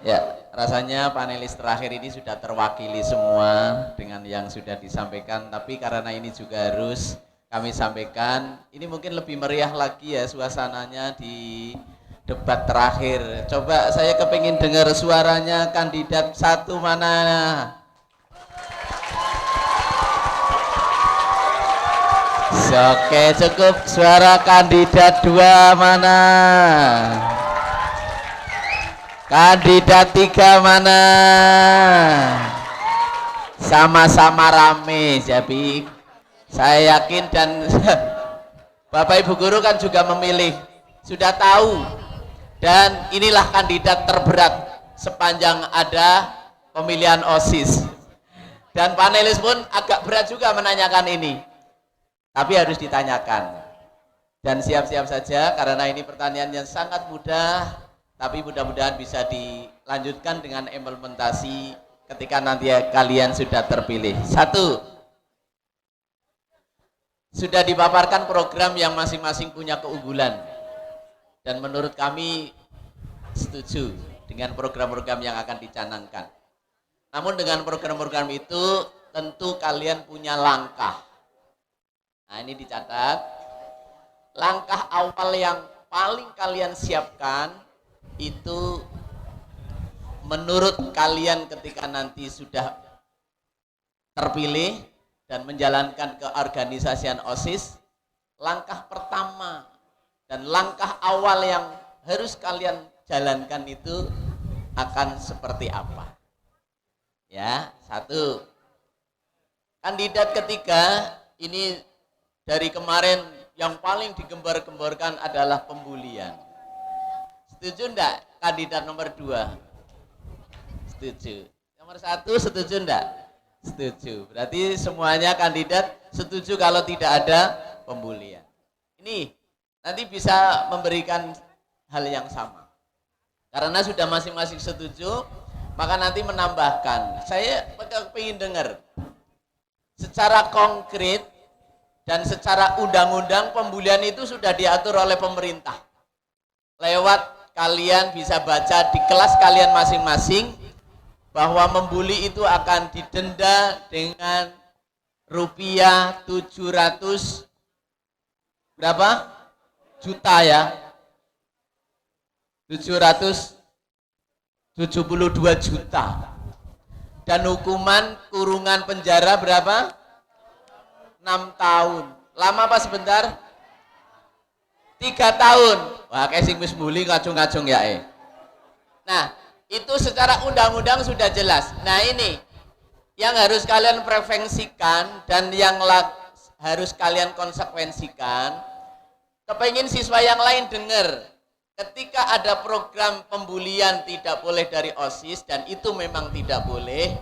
Ya, rasanya panelis terakhir ini sudah terwakili semua dengan yang sudah disampaikan, tapi karena ini juga harus kami sampaikan, ini mungkin lebih meriah lagi ya suasananya di debat terakhir. Coba saya kepingin dengar suaranya kandidat satu mana? Oke, cukup. Suara kandidat 2 mana? Kandidat 3 mana? Sama-sama rame, jadi saya yakin dan Bapak Ibu Guru kan juga memilih, sudah tahu. Dan inilah kandidat terberat sepanjang ada pemilihan OSIS. Dan panelis pun agak berat juga menanyakan ini. Tapi harus ditanyakan. Dan siap-siap saja karena ini pertanyaan yang sangat mudah, tapi mudah-mudahan bisa dilanjutkan dengan implementasi ketika nanti kalian sudah terpilih. 1. Sudah dipaparkan program yang masing-masing punya keunggulan. Dan menurut kami setuju dengan program-program yang akan dicanangkan. Namun dengan program-program itu tentu kalian punya langkah. Nah, ini dicatat. Langkah awal yang paling kalian siapkan itu menurut kalian ketika nanti sudah terpilih dan menjalankan keorganisasian OSIS, langkah pertama dan langkah awal yang harus kalian jalankan itu akan seperti apa? Ya, 1. Kandidat ketiga ini dari kemarin yang paling digembar-gemborkan adalah pembulian. Setuju enggak kandidat nomor 2? Setuju. Nomor 1 setuju enggak? Setuju. Berarti semuanya kandidat setuju kalau tidak ada pembulian. Ini nanti bisa memberikan hal yang sama. Karena sudah masing-masing setuju, maka nanti menambahkan. Saya ingin dengar secara konkret dan secara undang-undang pembulian itu sudah diatur oleh pemerintah. Lewat kalian bisa baca di kelas kalian masing-masing bahwa membuli itu akan didenda dengan rupiah 700 berapa? Juta ya. 772 juta. Dan hukuman kurungan penjara berapa? 6 tahun. Lama apa sebentar? 3 tahun. Wah, kayak sing wis mbuli ngacung-ngacung ya Nah, itu secara undang-undang sudah jelas. Nah, ini yang harus kalian prevensikan dan yang harus kalian konsekuensikan. Kepengin siswa yang lain dengar, ketika ada program pembulian tidak boleh dari OSIS dan itu memang tidak boleh,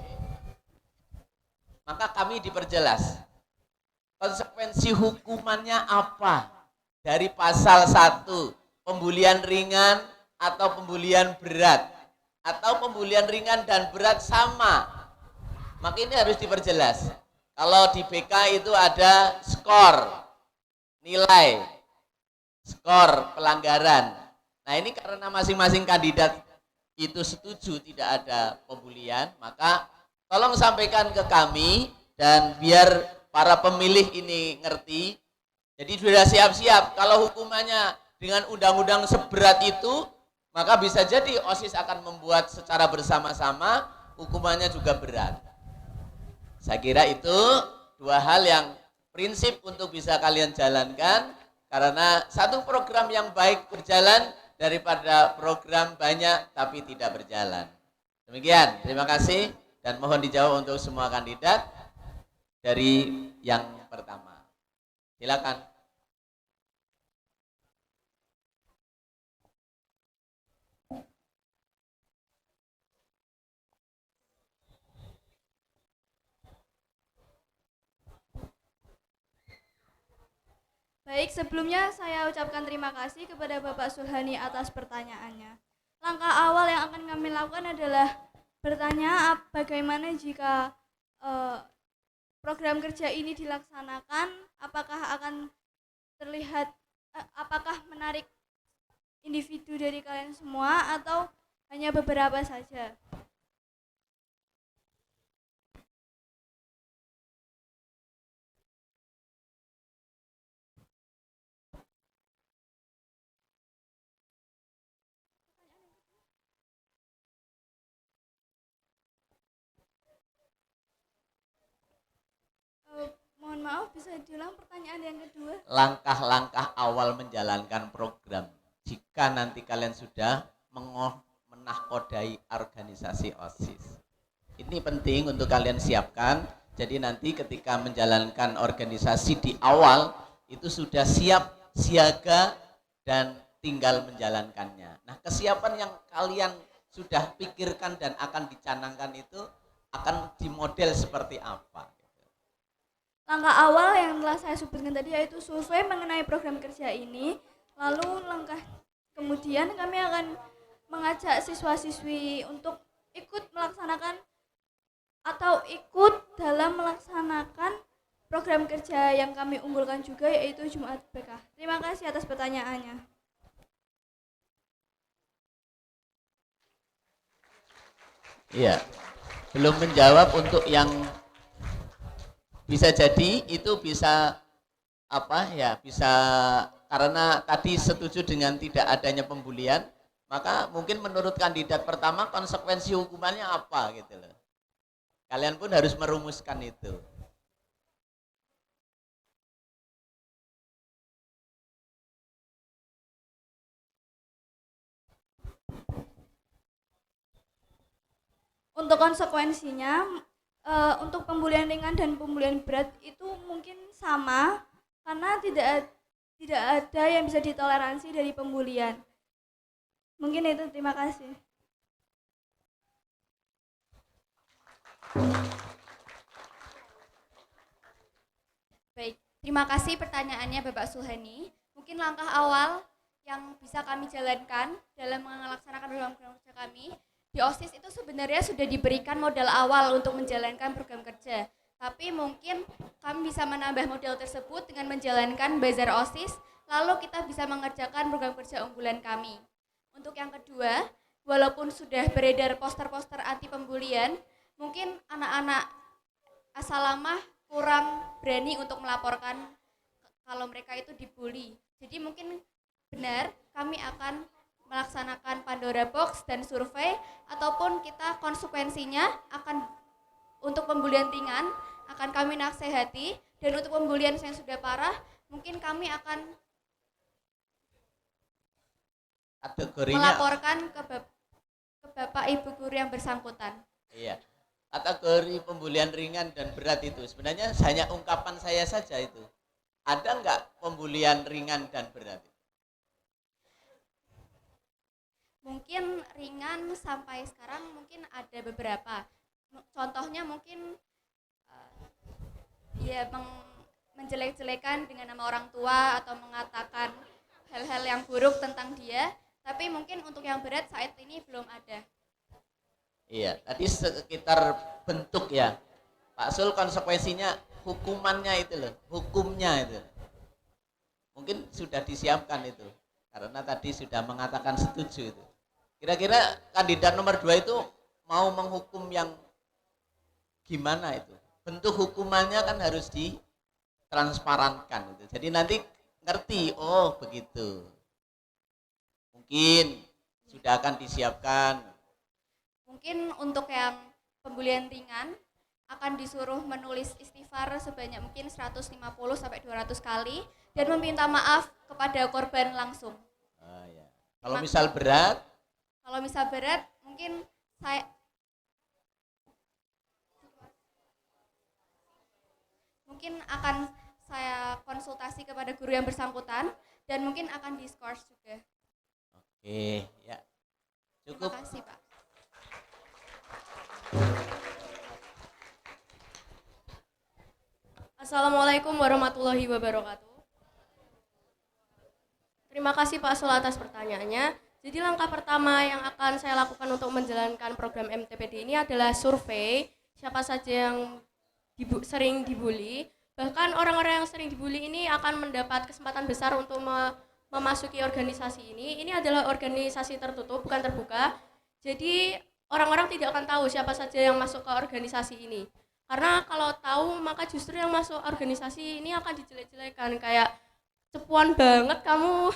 maka kami diperjelas konsekuensi hukumannya apa dari pasal 1, pembulian ringan atau pembulian berat, atau pembulian ringan dan berat sama, maka ini harus diperjelas. Kalau di BK itu ada skor, nilai, skor pelanggaran. Nah, ini karena masing-masing kandidat itu setuju tidak ada pembulian, maka tolong sampaikan ke kami dan biar para pemilih ini ngerti. Jadi sudah siap-siap kalau hukumannya dengan undang-undang seberat itu, maka bisa jadi OSIS akan membuat secara bersama-sama hukumannya juga berat. Saya kira itu 2 hal yang prinsip untuk bisa kalian jalankan. Karena satu program yang baik berjalan daripada program banyak tapi tidak berjalan. Demikian, terima kasih dan mohon dijawab untuk semua kandidat dari yang pertama. Silakan. Baik, sebelumnya saya ucapkan terima kasih kepada Bapak Sulhani atas pertanyaannya. Langkah awal yang akan kami lakukan adalah bertanya bagaimana jika program kerja ini dilaksanakan, apakah akan terlihat, apakah menarik individu dari kalian semua atau hanya beberapa saja. Mohon maaf, bisa diulang pertanyaan yang kedua? Langkah-langkah awal menjalankan program jika nanti kalian sudah menahkodai organisasi OSIS. Ini penting untuk kalian siapkan. Jadi nanti ketika menjalankan organisasi di awal itu sudah siap, siaga, dan tinggal menjalankannya. Nah, kesiapan yang kalian sudah pikirkan dan akan dicanangkan itu akan dimodel seperti apa? Langkah awal yang telah saya sebutkan tadi yaitu survei mengenai program kerja ini. Lalu langkah kemudian kami akan mengajak siswa-siswi untuk ikut melaksanakan atau ikut dalam melaksanakan program kerja yang kami unggulkan juga yaitu Jumat Berkah. Terima kasih atas pertanyaannya. Iya, belum menjawab untuk yang bisa jadi itu bisa apa ya, bisa karena tadi setuju dengan tidak adanya pembulian, maka mungkin menurut kandidat pertama konsekuensi hukumannya apa gitu loh. Kalian pun harus merumuskan itu. Untuk konsekuensinya, untuk pembulian ringan dan pembulian berat itu mungkin sama karena tidak ada yang bisa ditoleransi dari pembulian. Mungkin itu, terima kasih. Baik, terima kasih pertanyaannya Bapak Suhani. Mungkin langkah awal yang bisa kami jalankan dalam melaksanakan program kerja kami di OSIS itu sebenarnya sudah diberikan modal awal untuk menjalankan program kerja. Tapi mungkin kami bisa menambah modal tersebut dengan menjalankan bazar OSIS, lalu kita bisa mengerjakan program kerja unggulan kami. Untuk yang kedua, walaupun sudah beredar poster-poster anti pembulian, mungkin anak-anak Asalamah kurang berani untuk melaporkan kalau mereka itu dibully. Jadi mungkin benar kami akan melaksanakan Pandora Box dan survei, ataupun kita konsekuensinya akan untuk pembulian ringan akan kami nasihati, dan untuk pembulian yang sudah parah mungkin kami akan Kategorinya melaporkan ke Bapak Ibu guru yang bersangkutan. iya. Kategori pembulian ringan dan berat itu sebenarnya hanya ungkapan saya saja itu. Ada nggak pembulian ringan dan berat? Mungkin ringan sampai sekarang mungkin ada beberapa. Contohnya mungkin ya menjelek-jelekan dengan nama orang tua atau mengatakan hal-hal yang buruk tentang dia. Tapi mungkin untuk yang berat saat ini belum ada. Iya, tadi sekitar bentuk ya. Pak Sul, konsekuensinya hukumannya itu loh, hukumnya itu. Mungkin sudah disiapkan itu. Karena tadi sudah mengatakan setuju itu. Kira-kira kandidat nomor 2 itu mau menghukum yang gimana itu? Bentuk hukumannya kan harus ditransparankan itu. Jadi nanti ngerti, oh begitu. Mungkin sudah akan disiapkan. Mungkin untuk yang pembulian ringan akan disuruh menulis istighfar sebanyak mungkin 150 sampai 200 kali dan meminta maaf kepada korban langsung. Ya. Kalau misal berat? Kalau misal berat mungkin akan saya konsultasi kepada guru yang bersangkutan dan mungkin akan diskors juga. Oke, ya. Cukup. Terima kasih, Pak. Assalamualaikum warahmatullahi wabarakatuh. Terima kasih Pak Sul atas pertanyaannya. Jadi langkah pertama yang akan saya lakukan untuk menjalankan program MTPD ini adalah survei siapa saja yang sering dibully. Bahkan orang-orang yang sering dibully ini akan mendapat kesempatan besar untuk memasuki organisasi ini. Ini adalah organisasi tertutup, bukan terbuka. Jadi orang-orang tidak akan tahu siapa saja yang masuk ke organisasi ini. Karena kalau tahu maka justru yang masuk organisasi ini akan dijelek-jelekan, kayak cepuan banget kamu.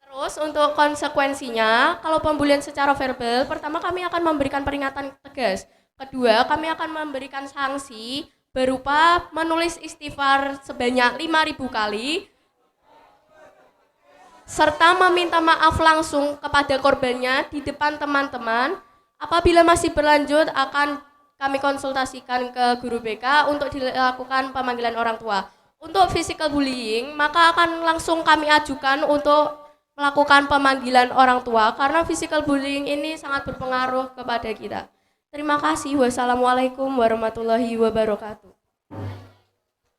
Terus untuk konsekuensinya, kalau pembulian secara verbal, pertama kami akan memberikan peringatan tegas. Kedua, kami akan memberikan sanksi berupa menulis istighfar sebanyak 5.000 kali, serta meminta maaf langsung kepada korbannya di depan teman-teman. Apabila masih berlanjut, akan kami konsultasikan ke guru BK untuk dilakukan pemanggilan orang tua. Untuk physical bullying, maka akan langsung kami ajukan untuk melakukan pemanggilan orang tua, karena physical bullying ini sangat berpengaruh kepada kita. Terima kasih. Wassalamualaikum warahmatullahi wabarakatuh.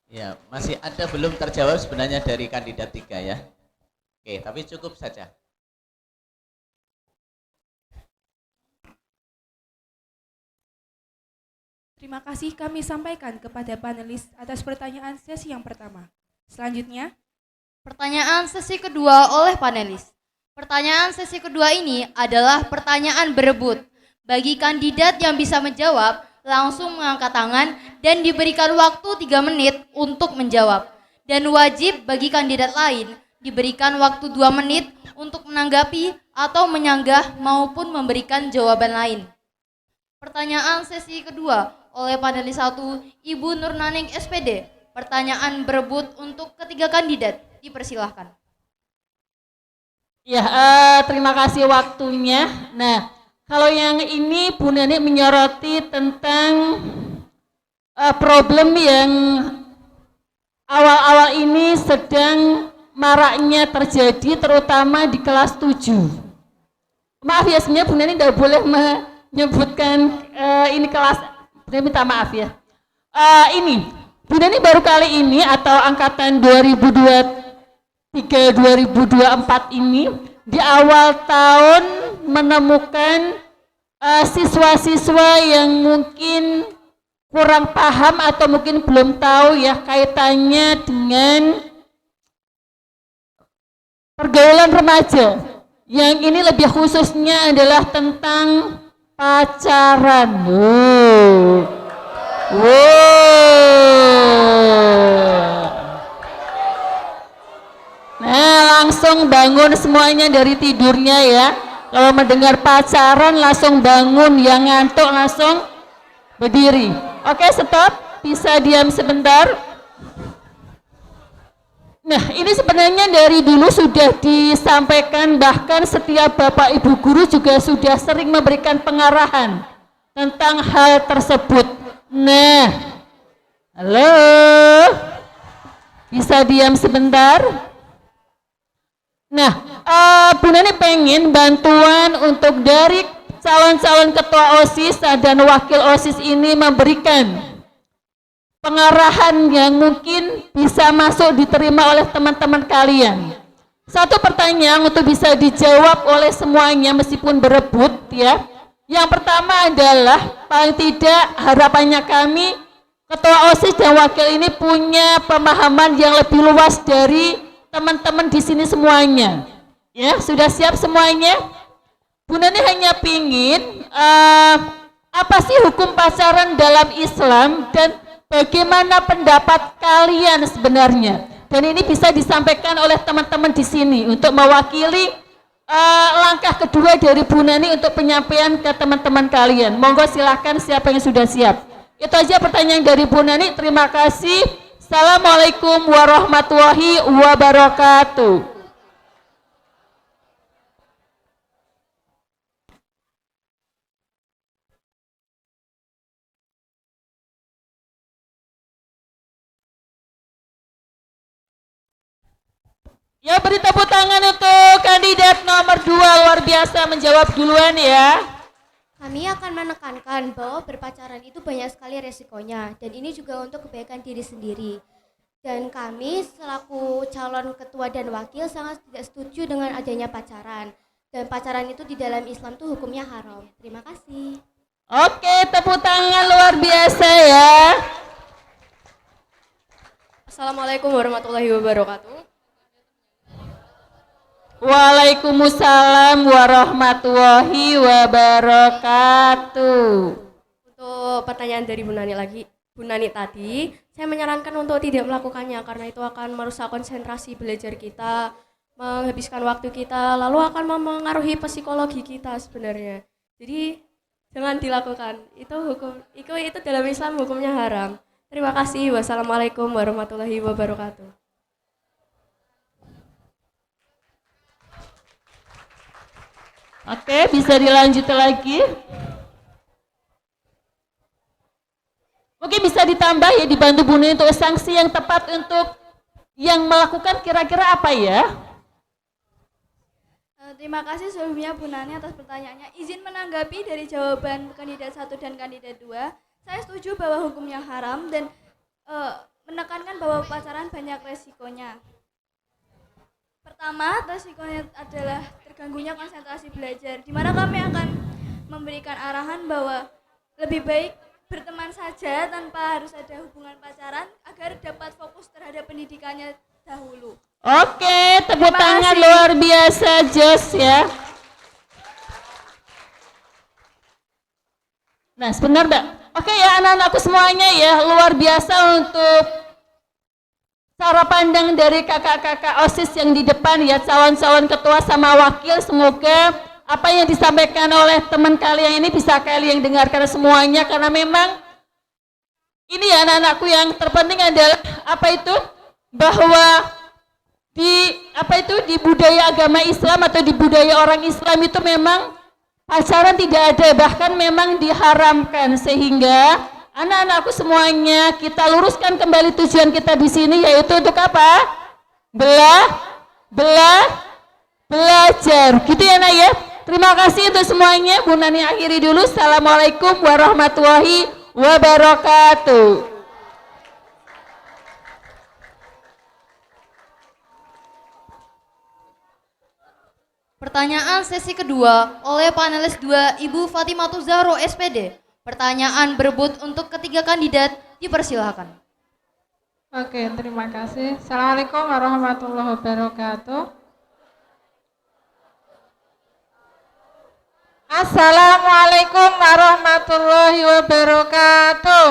Ya, masih ada belum terjawab sebenarnya dari kandidat 3 ya. Oke, tapi cukup saja. Terima kasih kami sampaikan kepada panelis atas pertanyaan sesi yang pertama. Selanjutnya, pertanyaan sesi kedua oleh panelis. Pertanyaan sesi kedua ini adalah pertanyaan berebut. Bagi kandidat yang bisa menjawab, langsung mengangkat tangan dan diberikan waktu 3 menit untuk menjawab. Dan wajib bagi kandidat lain diberikan waktu 2 menit untuk menanggapi atau menyanggah maupun memberikan jawaban lain. Pertanyaan sesi kedua oleh panelis 1, Ibu Nurnaning SPD. Pertanyaan berebut untuk ketiga kandidat. Dipersilahkan. Ya, terima kasih waktunya. Nah, kalau yang ini Bu Nani menyoroti tentang problem yang awal-awal ini sedang maraknya terjadi, terutama di kelas 7. Maaf ya, sebenarnya Bu Nani tidak boleh menyebutkan ini kelas, saya minta maaf ya. Ini, Bu Nani baru kali ini atau angkatan 2023-2024 ini di awal tahun menemukan siswa-siswa yang mungkin kurang paham atau mungkin belum tahu ya kaitannya dengan pergaulan remaja. Yang ini lebih khususnya adalah tentang pacaran. Nah, langsung bangun semuanya dari tidurnya ya. Kalau mendengar pacaran langsung bangun, yang ngantuk langsung berdiri. Oke, stop. Bisa diam sebentar. Nah, ini sebenarnya dari dulu sudah disampaikan, bahkan setiap Bapak Ibu guru juga sudah sering memberikan pengarahan tentang hal tersebut. Nah, halo, bisa diam sebentar? Nah, Bu Nani pengen bantuan untuk dari calon-calon ketua OSIS dan wakil OSIS ini memberikan pengarahan yang mungkin bisa masuk diterima oleh teman-teman kalian. Satu pertanyaan untuk bisa dijawab oleh semuanya meskipun berebut ya. Yang pertama adalah paling tidak harapannya kami ketua OSIS dan wakil ini punya pemahaman yang lebih luas dari teman-teman di sini semuanya. Ya, sudah siap semuanya? Bu Nani hanya pingin apa sih hukum pacaran dalam Islam dan bagaimana pendapat kalian sebenarnya? Dan ini bisa disampaikan oleh teman-teman di sini untuk mewakili langkah kedua dari Bu Nani untuk penyampaian ke teman-teman kalian. Monggo silahkan siapa yang sudah siap. Itu aja pertanyaan dari Bu Nani. Terima kasih. Assalamualaikum warahmatullahi wabarakatuh. Ya, beri tepuk tangan untuk kandidat nomor 2 luar biasa menjawab duluan ya. Kami akan menekankan bahwa berpacaran itu banyak sekali resikonya dan ini juga untuk kebaikan diri sendiri. Dan kami selaku calon ketua dan wakil sangat tidak setuju dengan adanya pacaran. Dan pacaran itu di dalam Islam tuh hukumnya haram. Terima kasih. Oke, tepuk tangan luar biasa ya. Assalamualaikum warahmatullahi wabarakatuh. Waalaikumsalam warahmatullahi wabarakatuh. Untuk pertanyaan dari Bu Nani tadi, saya menyarankan untuk tidak melakukannya karena itu akan merusak konsentrasi belajar kita, menghabiskan waktu kita, lalu akan mempengaruhi psikologi kita sebenarnya. Jadi jangan dilakukan. Itu dalam Islam hukumnya haram. Terima kasih. Wassalamualaikum warahmatullahi wabarakatuh. Oke, bisa dilanjut lagi. Mungkin bisa ditambah ya, dibantu Bu Nini untuk sanksi yang tepat untuk yang melakukan kira-kira apa ya? Terima kasih sebelumnya Bu Nani atas pertanyaannya. Izin menanggapi dari jawaban kandidat 1 dan kandidat 2. Saya setuju bahwa hukumnya haram dan menekankan bahwa pacaran banyak resikonya. Pertama, resikonya adalah terganggunya konsentrasi belajar, di mana kami akan memberikan arahan bahwa lebih baik berteman saja tanpa harus ada hubungan pacaran agar dapat fokus terhadap pendidikannya dahulu. Oke, tepuk tangan luar biasa Jos ya. Nah, sebentar Mbak. Oke ya anak-anakku semuanya ya, luar biasa untuk cara pandang dari kakak-kakak OSIS yang di depan ya, calon-calon ketua sama wakil. Semoga apa yang disampaikan oleh teman kalian ini bisa kalian dengarkan semuanya, karena memang ini ya anak-anakku yang terpenting adalah bahwa di budaya agama Islam atau di budaya orang Islam itu memang pacaran tidak ada, bahkan memang diharamkan, sehingga anak-anakku semuanya kita luruskan kembali tujuan kita di sini, yaitu untuk apa? Belajar. Gitu ya Nak ya. Terima kasih untuk semuanya. Bu Nani akhiri dulu. Assalamualaikum warahmatullahi wabarakatuh. Pertanyaan sesi kedua oleh panelis 2 Ibu Fatimatu Zahro SPD. Pertanyaan berebut untuk ketiga kandidat, dipersilahkan. Oke, terima kasih. Assalamualaikum warahmatullahi wabarakatuh. Assalamualaikum warahmatullahi wabarakatuh.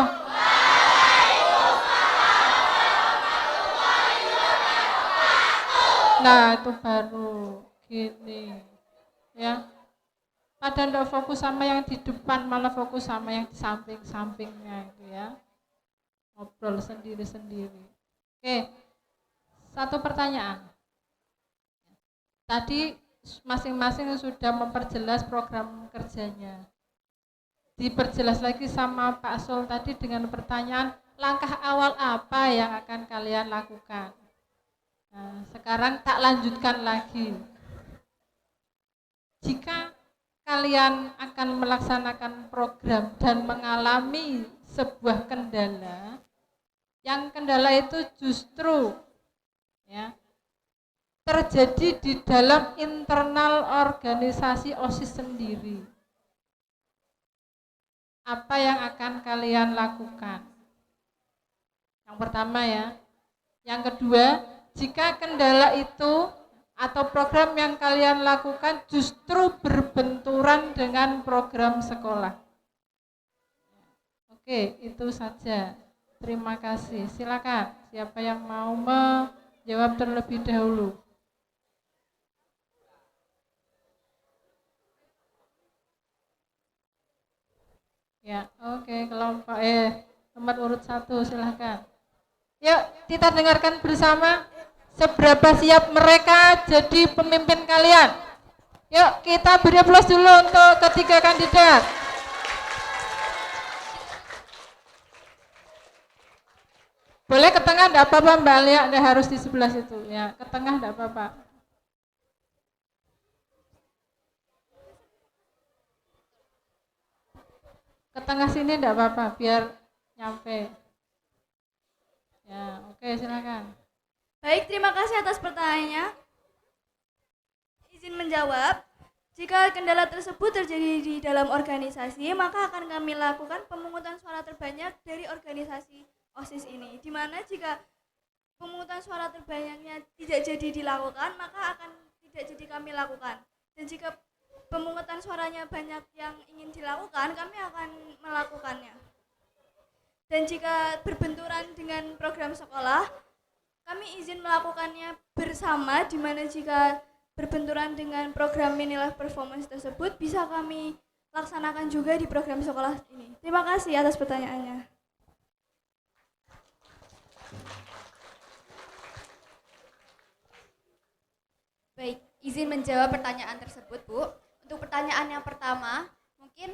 Nah, itu baru gini ya. Pada ndak fokus sama yang di depan, malah fokus sama yang di samping-sampingnya itu ya. Ngobrol sendiri-sendiri. Oke, satu pertanyaan. Tadi masing-masing sudah memperjelas program kerjanya. Diperjelas lagi sama Pak Sol tadi dengan pertanyaan, langkah awal apa yang akan kalian lakukan? Nah, sekarang tak lanjutkan lagi. Jika kalian akan melaksanakan program dan mengalami sebuah kendala, yang kendala itu justru ya terjadi di dalam internal organisasi OSIS sendiri. Apa yang akan kalian lakukan? Yang pertama ya. Yang kedua, jika kendala itu atau program yang kalian lakukan justru berbenturan dengan program sekolah. Oke, itu saja. Terima kasih. Silakan, siapa yang mau menjawab terlebih dahulu? Ya, oke, kelompok nomor urut 1 silahkan. Yuk, kita dengarkan bersama seberapa siap mereka jadi pemimpin kalian. Yuk, kita beri aplaus dulu untuk ketiga kandidat. Boleh ke tengah, enggak apa-apa Mbak Alia, enggak harus di sebelah situ. Ya, ke tengah enggak apa-apa. Ke tengah sini enggak apa-apa, biar nyampe. Ya, oke, silakan. Baik, terima kasih atas pertanyaannya. Izin menjawab. Jika kendala tersebut terjadi di dalam organisasi, maka akan kami lakukan pemungutan suara terbanyak dari organisasi OSIS ini. Di mana jika pemungutan suara terbanyaknya tidak jadi dilakukan, maka akan tidak jadi kami lakukan. Dan jika pemungutan suaranya banyak yang ingin dilakukan, kami akan melakukannya. Dan jika berbenturan dengan program sekolah, kami izin melakukannya bersama, di mana jika berbenturan dengan program mini life performance tersebut bisa kami laksanakan juga di program sekolah ini. Terima kasih atas pertanyaannya. Baik, izin menjawab pertanyaan tersebut, Bu. Untuk pertanyaan yang pertama, mungkin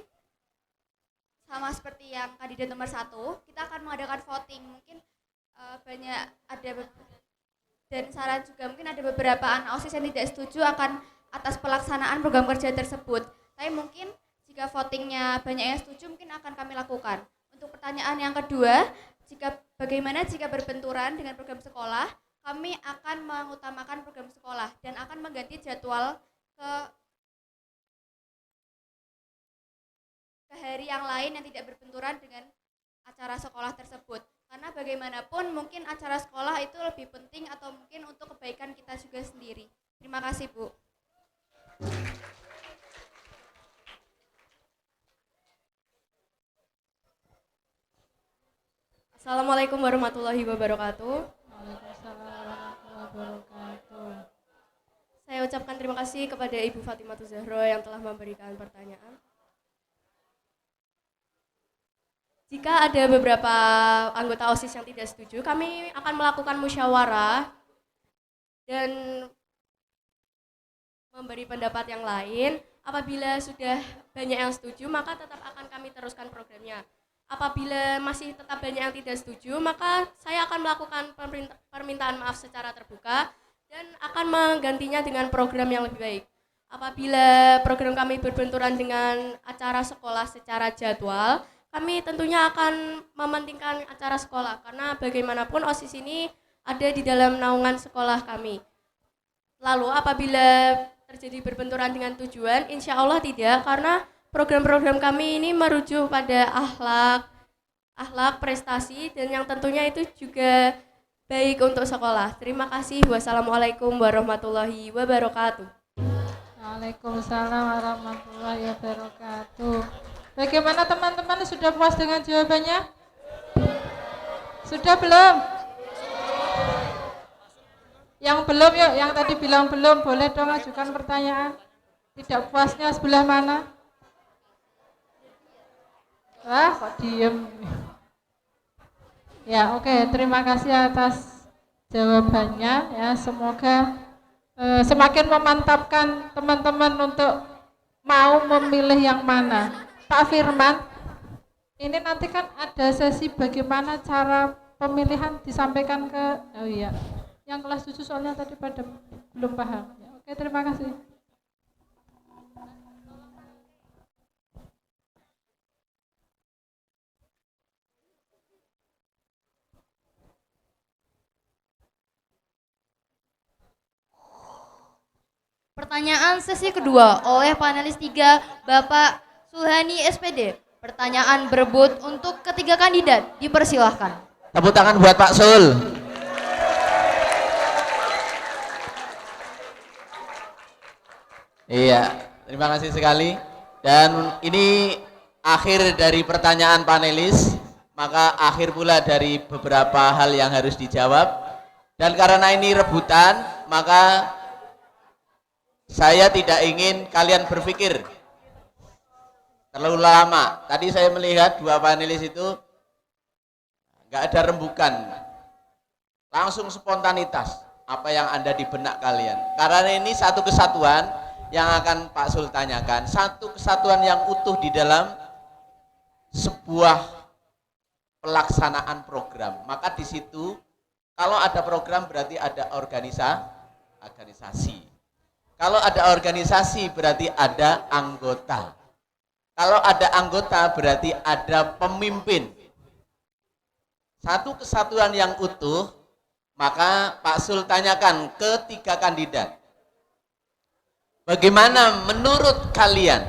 sama seperti yang kandidat nomor 1, kita akan mengadakan voting. Mungkin banyak ada dan saran juga mungkin ada beberapa anak OSIS yang tidak setuju akan atas pelaksanaan program kerja tersebut. Tapi mungkin jika votingnya banyak yang setuju mungkin akan kami lakukan. Untuk pertanyaan yang kedua, bagaimana jika berbenturan dengan program sekolah, kami akan mengutamakan program sekolah dan akan mengganti jadwal ke hari yang lain yang tidak berbenturan dengan acara sekolah tersebut. Karena bagaimanapun mungkin acara sekolah itu lebih penting atau mungkin untuk kebaikan kita juga sendiri. Terima kasih, Bu. Assalamualaikum warahmatullahi wabarakatuh. Waalaikumsalam warahmatullahi wabarakatuh. Saya ucapkan terima kasih kepada Ibu Fatimah Zahra yang telah memberikan pertanyaan. Jika ada beberapa anggota OSIS yang tidak setuju, kami akan melakukan musyawarah dan memberi pendapat yang lain. Apabila sudah banyak yang setuju, maka tetap akan kami teruskan programnya. Apabila masih tetap banyak yang tidak setuju, maka saya akan melakukan permintaan maaf secara terbuka dan akan menggantinya dengan program yang lebih baik. Apabila program kami berbenturan dengan acara sekolah secara jadwal, kami tentunya akan mementingkan acara sekolah karena bagaimanapun OSIS ini ada di dalam naungan sekolah kami. Lalu apabila terjadi berbenturan dengan tujuan, insya Allah tidak, karena program-program kami ini merujuk pada akhlak, prestasi, dan yang tentunya itu juga baik untuk sekolah. Terima kasih. Wassalamualaikum warahmatullahi wabarakatuh. Waalaikumsalam warahmatullahi wabarakatuh. Bagaimana teman-teman, sudah puas dengan jawabannya? Sudah belum? Yang belum yuk, yang tadi bilang belum, boleh dong ajukan pertanyaan. Tidak puasnya sebelah mana? Wah, kok diem? Ya, oke, terima kasih atas jawabannya ya. Semoga semakin memantapkan teman-teman untuk mau memilih yang mana. Pak Firman, ini nanti kan ada sesi bagaimana cara pemilihan disampaikan ke, oh iya, yang kelas 7 soalnya tadi pada belum paham. Ya, oke, terima kasih. Pertanyaan sesi kedua oleh panelis 3, Bapak Sulhani SPD. Pertanyaan berebut untuk ketiga kandidat, dipersilahkan. Tepuk tangan buat Pak Sul. Iya, terima kasih sekali. Dan ini akhir dari pertanyaan panelis, maka akhir pula dari beberapa hal yang harus dijawab. Dan karena ini rebutan, maka saya tidak ingin kalian berpikir Terlalu lama. Tadi saya melihat dua panelis itu nggak ada rembukan, langsung spontanitas apa yang ada di benak kalian. Karena ini satu kesatuan yang akan Pak Sul tanyakan, satu kesatuan yang utuh di dalam sebuah pelaksanaan program. Maka di situ kalau ada program berarti ada organisasi. Kalau ada organisasi berarti ada anggota. Kalau ada anggota berarti ada pemimpin. Satu kesatuan yang utuh, maka Pak Sul tanyakan ketiga kandidat. Bagaimana menurut kalian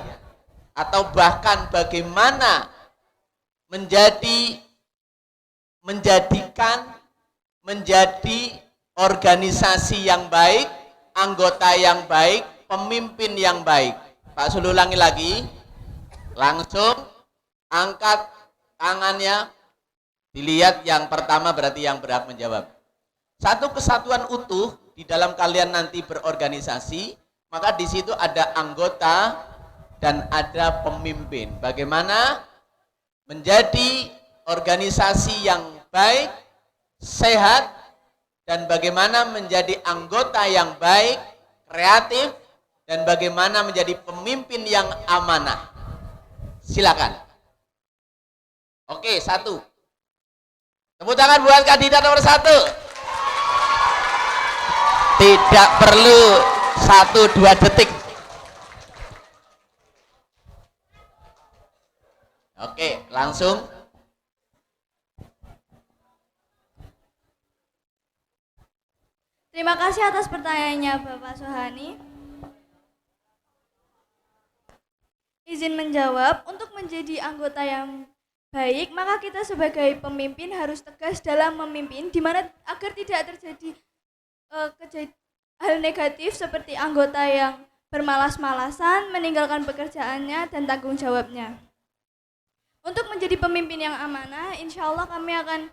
atau bahkan bagaimana menjadi organisasi yang baik, anggota yang baik, pemimpin yang baik. Pak Sul ulangi lagi, langsung angkat tangannya, dilihat yang pertama berarti yang berhak menjawab. Satu kesatuan utuh di dalam kalian nanti berorganisasi, maka di situ ada anggota dan ada pemimpin. Bagaimana menjadi organisasi yang baik, sehat, dan bagaimana menjadi anggota yang baik, kreatif, dan bagaimana menjadi pemimpin yang amanah. Silakan. Oke, satu. Tepuk tangan buat kandidat nomor 1. Tidak perlu 1-2 detik. Oke, langsung. Terima kasih atas pertanyaannya Bapak Sohani. Izin menjawab, untuk menjadi anggota yang baik, maka kita sebagai pemimpin harus tegas dalam memimpin, di mana agar tidak terjadi hal negatif seperti anggota yang bermalas-malasan, meninggalkan pekerjaannya dan tanggung jawabnya. Untuk menjadi pemimpin yang amanah, insya Allah kami akan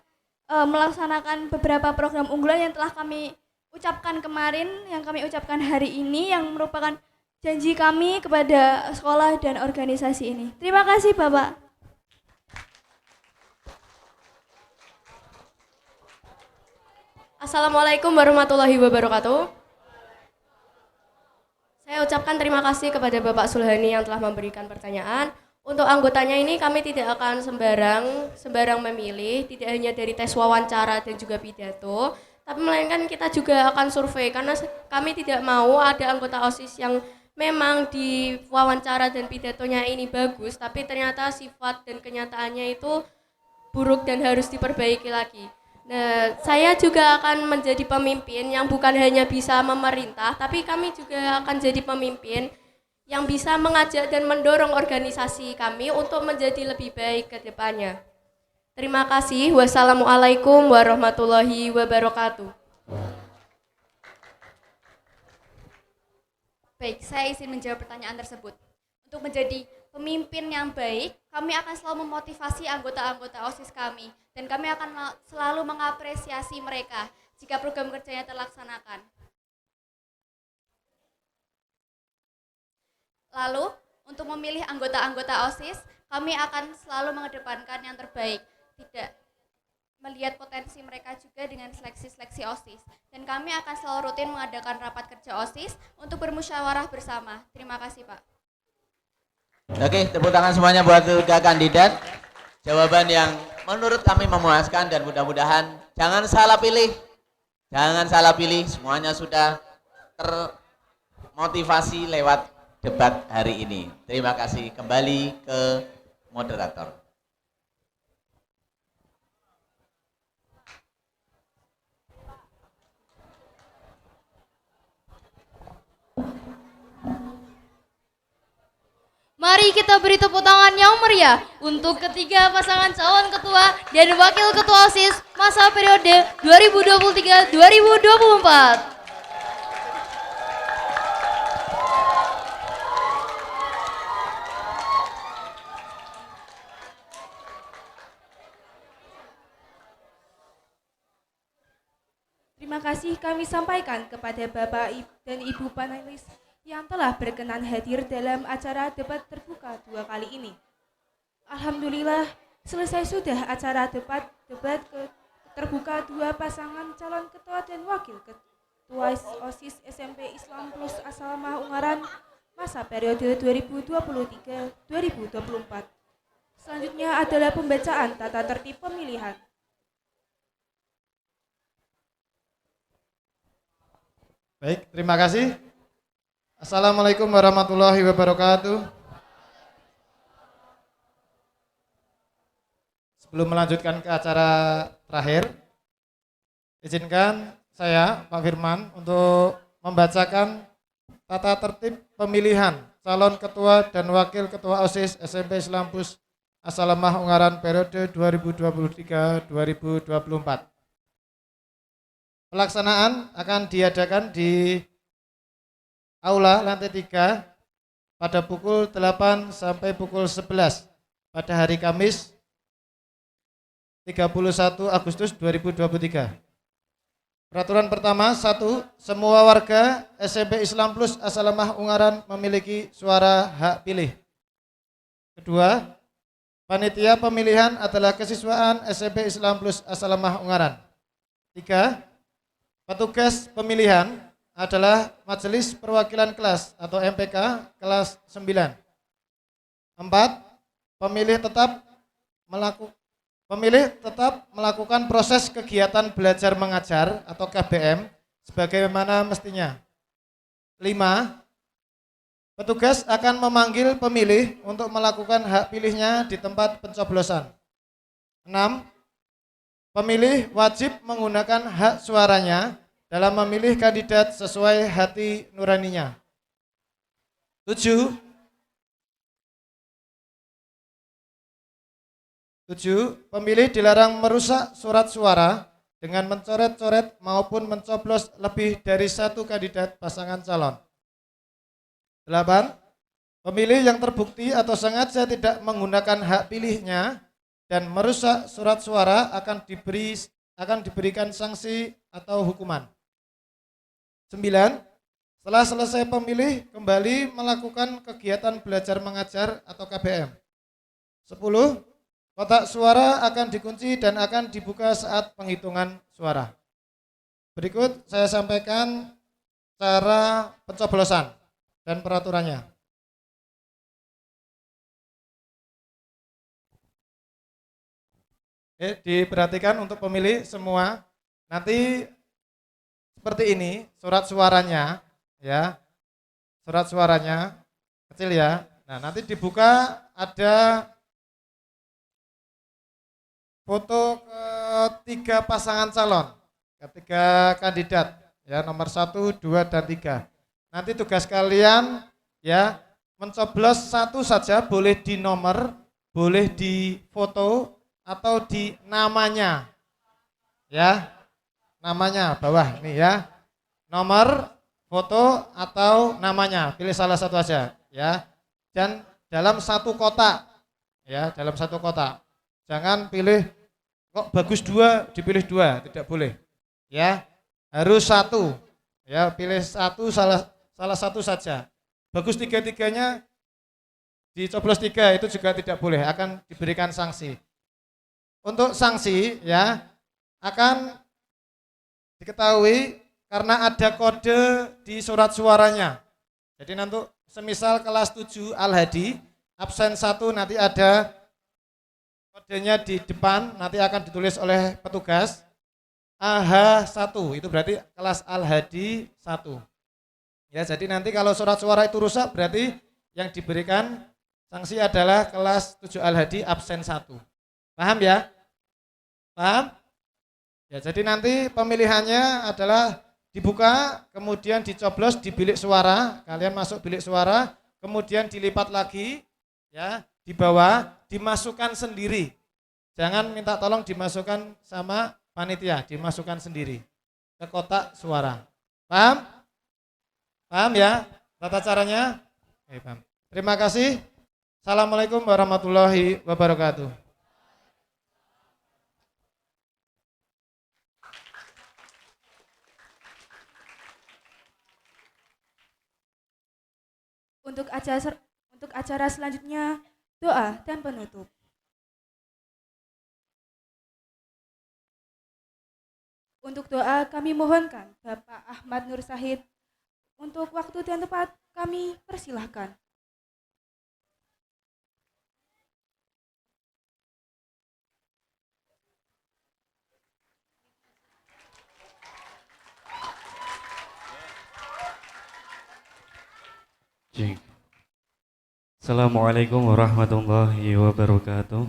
melaksanakan beberapa program unggulan yang telah kami ucapkan kemarin, yang kami ucapkan hari ini, yang merupakan janji kami kepada sekolah dan organisasi ini. Terima kasih Bapak. Assalamualaikum warahmatullahi wabarakatuh. Saya ucapkan terima kasih kepada Bapak Sulhani yang telah memberikan pertanyaan. Untuk anggotanya ini kami tidak akan sembarang memilih, tidak hanya dari tes wawancara dan juga pidato, tapi melainkan kita juga akan survei, karena kami tidak mau ada anggota OSIS yang memang di wawancara dan pidatonya ini bagus, tapi ternyata sifat dan kenyataannya itu buruk dan harus diperbaiki lagi. Nah, saya juga akan menjadi pemimpin yang bukan hanya bisa memerintah, tapi kami juga akan jadi pemimpin yang bisa mengajak dan mendorong organisasi kami untuk menjadi lebih baik ke depannya. Terima kasih. Wassalamualaikum warahmatullahi wabarakatuh. Baik, saya izin menjawab pertanyaan tersebut. Untuk menjadi pemimpin yang baik, kami akan selalu memotivasi anggota-anggota OSIS kami, dan kami akan selalu mengapresiasi mereka jika program kerjanya terlaksanakan. Lalu, untuk memilih anggota-anggota OSIS, kami akan selalu mengedepankan yang terbaik, tidak melihat potensi mereka juga dengan seleksi-seleksi OSIS. Dan kami akan selalu rutin mengadakan rapat kerja OSIS untuk bermusyawarah bersama. Terima kasih, Pak. Oke, tepuk tangan semuanya buat tiga kandidat. Jawaban yang menurut kami memuaskan dan mudah-mudahan jangan salah pilih. Jangan salah pilih, semuanya sudah termotivasi lewat debat hari ini. Terima kasih. Kembali ke moderator. Mari kita beri tepuk tangan yang meriah untuk ketiga pasangan calon ketua dan wakil ketua OSIS masa periode 2023-2024. Terima kasih kami sampaikan kepada Bapak dan Ibu panelis yang telah berkenan hadir dalam acara debat terbuka 2 kali ini. Alhamdulillah, selesai sudah acara debat terbuka 2 pasangan calon ketua dan wakil ketua OSIS SMP Islam Plus Asalamah Ungaran masa periode 2023-2024. Selanjutnya adalah pembacaan tata tertib pemilihan. Baik, terima kasih. Assalamualaikum warahmatullahi wabarakatuh. Sebelum melanjutkan ke acara terakhir, izinkan saya, Pak Firman, untuk membacakan tata tertib pemilihan calon ketua dan wakil ketua OSIS SMP Islam Plus Asalamah Ungaran periode 2023-2024. Pelaksanaan akan diadakan di Aula lantai 3 pada pukul 8 sampai pukul 11 pada hari Kamis 31 Agustus 2023. Peraturan pertama, 1. Semua warga SMP Islam Plus Asalamah Ungaran memiliki suara hak pilih. Kedua, panitia pemilihan adalah kesiswaan SMP Islam Plus Asalamah Ungaran. 3. Petugas pemilihan adalah Majelis Perwakilan Kelas atau MPK kelas 9. 4. Pemilih tetap melakukan proses kegiatan belajar mengajar atau KBM sebagaimana mestinya. 5. Petugas akan memanggil pemilih untuk melakukan hak pilihnya di tempat pencoblosan. 6. Pemilih wajib menggunakan hak suaranya dalam memilih kandidat sesuai hati nuraninya. 7. Pemilih dilarang merusak surat suara dengan mencoret-coret maupun mencoblos lebih dari 1 kandidat pasangan calon. 8. Pemilih yang terbukti atau sengaja tidak menggunakan hak pilihnya dan merusak surat suara akan diberikan sanksi atau hukuman. 9. Setelah selesai pemilih kembali melakukan kegiatan belajar mengajar atau KBM. 10. Kotak suara akan dikunci dan akan dibuka saat penghitungan suara. Berikut saya sampaikan cara pencoblosan dan peraturannya. Diperhatikan untuk pemilih semua, nanti seperti ini surat suaranya, ya, surat suaranya kecil ya. Nah nanti dibuka ada foto ketiga pasangan calon, ketiga kandidat, ya nomor 1, 2, dan 3. Nanti tugas kalian ya mencoblos satu saja, boleh di nomor, boleh di foto, atau di namanya, ya, namanya bawah nih ya, nomor, foto atau namanya, pilih salah satu aja, ya, dan dalam satu kotak, ya, dalam satu kotak, jangan pilih kok bagus 2 dipilih 2, tidak boleh, ya, harus 1, ya, pilih salah satu saja, bagus 3-3-nya dicoblos 3 itu juga tidak boleh, akan diberikan sanksi. Untuk sanksi ya akan diketahui karena ada kode di surat suaranya. Jadi nanti semisal kelas 7 Al-Hadi absen 1 nanti ada kodenya di depan, nanti akan ditulis oleh petugas AH1, itu berarti kelas Al-Hadi 1. Ya, jadi nanti kalau surat suara itu rusak berarti yang diberikan sanksi adalah kelas 7 Al-Hadi absen 1. Paham ya? Paham? Ya, jadi nanti pemilihannya adalah dibuka, kemudian dicoblos di bilik suara, kalian masuk bilik suara, kemudian dilipat lagi, ya, di bawah, dimasukkan sendiri. Jangan minta tolong dimasukkan sama panitia, dimasukkan sendiri ke kotak suara. Paham? Paham ya? Tata caranya? Oke, paham. Terima kasih. Assalamualaikum warahmatullahi wabarakatuh. Untuk acara selanjutnya, doa dan penutup. Untuk doa kami mohonkan Bapak Ahmad Nur Sahid. Untuk waktu dan tempat kami persilahkan. Assalamualaikum warahmatullahi wabarakatuh.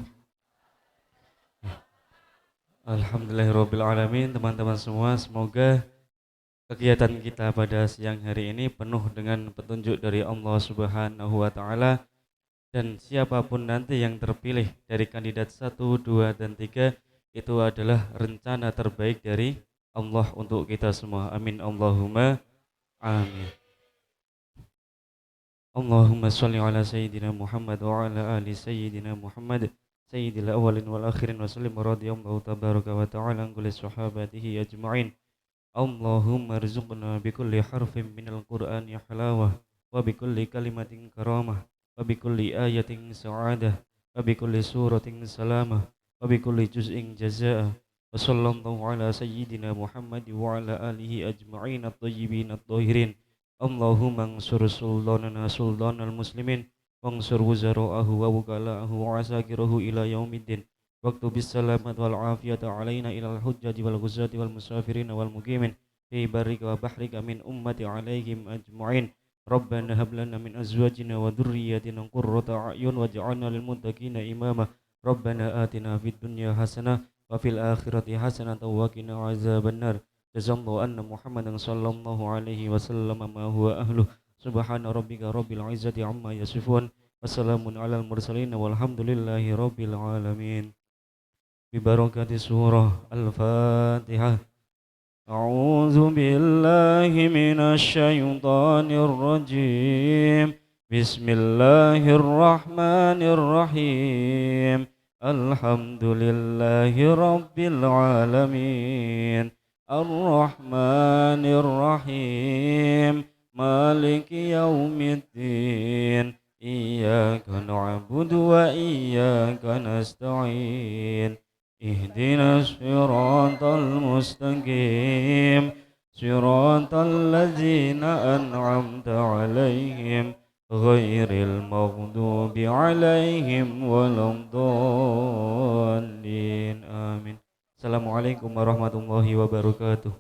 Alhamdulillahirrabbilalamin. Teman-teman semua, semoga kegiatan kita pada siang hari ini penuh dengan petunjuk dari Allah Subhanahu wa Ta'ala, dan siapapun nanti yang terpilih dari kandidat 1, 2, dan 3 itu adalah rencana terbaik dari Allah untuk kita semua. Amin Allahumma amin. Allahumma sholli ala sayyidina Muhammad wa ala ali sayyidina Muhammad sayyidil awwalin wal akhirin wa sallim radhiyallahu tabaraka wa ta'ala an kulli sahabatihi ajma'in. Allahumma rzuqna bi kulli harfin minal qur'ani halawah wa bi kulli kalimatin karamah wa bi kulli ayatin sa'adah wa bi kulli suratin salamah wa bi kulli juz'in jazaa wa sallallahu ala sayyidina Muhammad wa ala alihi ajma'in at-tayyibin at-tahirin. Allahumma ansur sultanana sultanal muslimin wansur wuzara'ahu wa wukala'ahu wa asakirahu ila yaumiddin. Waktu bisalamat wal afiyata alaina ilal hujjati wal ghuzati wal musafirina wal muqimin fi barrika wa bahrika min ummati alaihim ajma'in. Rabbana hab lana min azwajina wa dhurriyyatina qurrata a'yun waj'alna lil muttaqina imama. Rabbana atina fid dunya hasanah wa fil akhirati hasanah wa qina azabannar. Jazallahu anna Muhammadan sallallahu alaihi wasallam ma huwa ahluh. Subhana rabbika rabbil izzati amma yasifun. Wassalamun alal mursalin walhamdulillahi rabbil alamin. Bibarakati surah Al-Fatihah. A'udzu billahi minasy syaithanir rajim. Bismillahirrahmanirrahim. Alhamdulillahi rabbil alamin. Ar-Rahmanir Rahim. Maliki yaumiddin. Iyyaka na'budu wa iyyaka nasta'in. Ihdinas siratal mustaqim. Siratal ladzina an'amta 'alaihim ghairil maghdubi 'alaihim waladdallin. Amin. Assalamualaikum warahmatullahi wabarakatuh.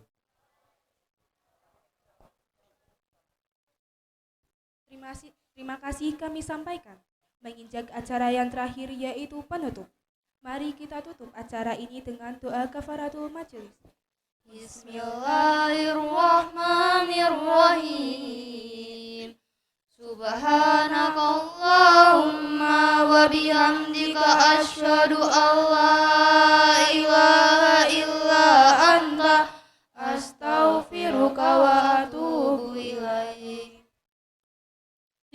Terima kasih kami sampaikan. Menginjak acara yang terakhir yaitu penutup. Mari kita tutup acara ini dengan doa kafaratul majelis. Bismillahirrahmanirrahim. Subhanakallahumma wa bihamdika asyhadu an la ilaha illa anta astaghfiruka wa atubu ilaik.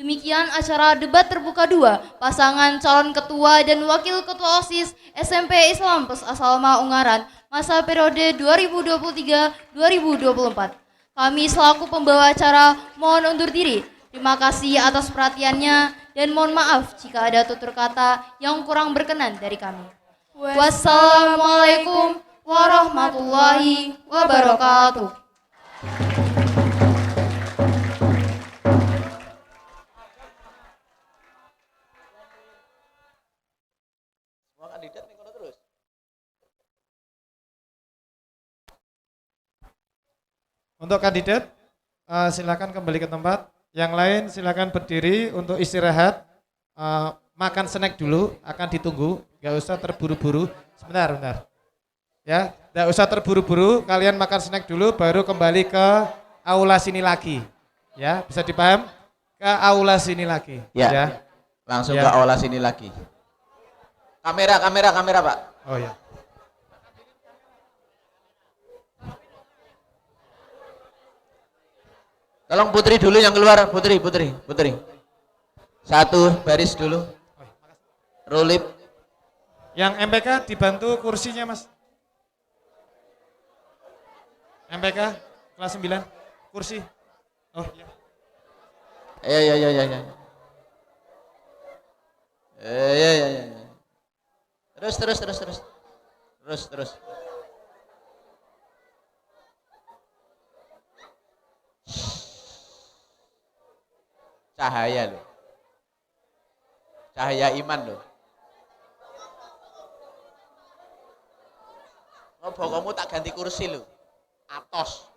Demikian acara debat terbuka 2 pasangan calon ketua dan wakil ketua OSIS SMP Islam Plus Asalama Ungaran masa periode 2023-2024. Kami selaku pembawa acara mohon undur diri. Terima kasih atas perhatiannya dan mohon maaf jika ada tutur kata yang kurang berkenan dari kami. Wassalamualaikum warahmatullahi wabarakatuh. Semua kandidat nih kalau terus. Untuk kandidat, silakan kembali ke tempat. Yang lain silakan berdiri untuk istirahat. Makan snack dulu, akan ditunggu. Gak usah terburu-buru. Sebentar. Ya, gak usah terburu-buru. Kalian makan snack dulu, baru kembali ke aula sini lagi. Ya, bisa dipaham? Ke aula sini lagi. Ya. Langsung ke aula sini lagi. Kamera Pak. Oh ya. Tolong Putri dulu yang keluar, Putri. Satu baris dulu. Rolip. Yang MPK dibantu kursinya, Mas. MPK kelas 9 kursi. Oh, ya. Ya ya ya ya ya. Ya ya ya. Terus terus terus terus. Terus terus. Cahaya loh. Cahaya iman loh. Ngopo kamu tak ganti kursi loh. Atos.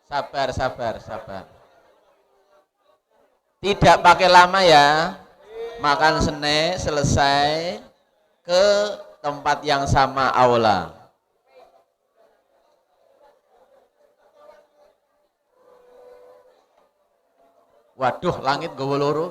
Sabar, sabar, sabar. Tidak pakai lama ya. Makan sene selesai ke tempat yang sama aula. Waduh, langit gowo loro.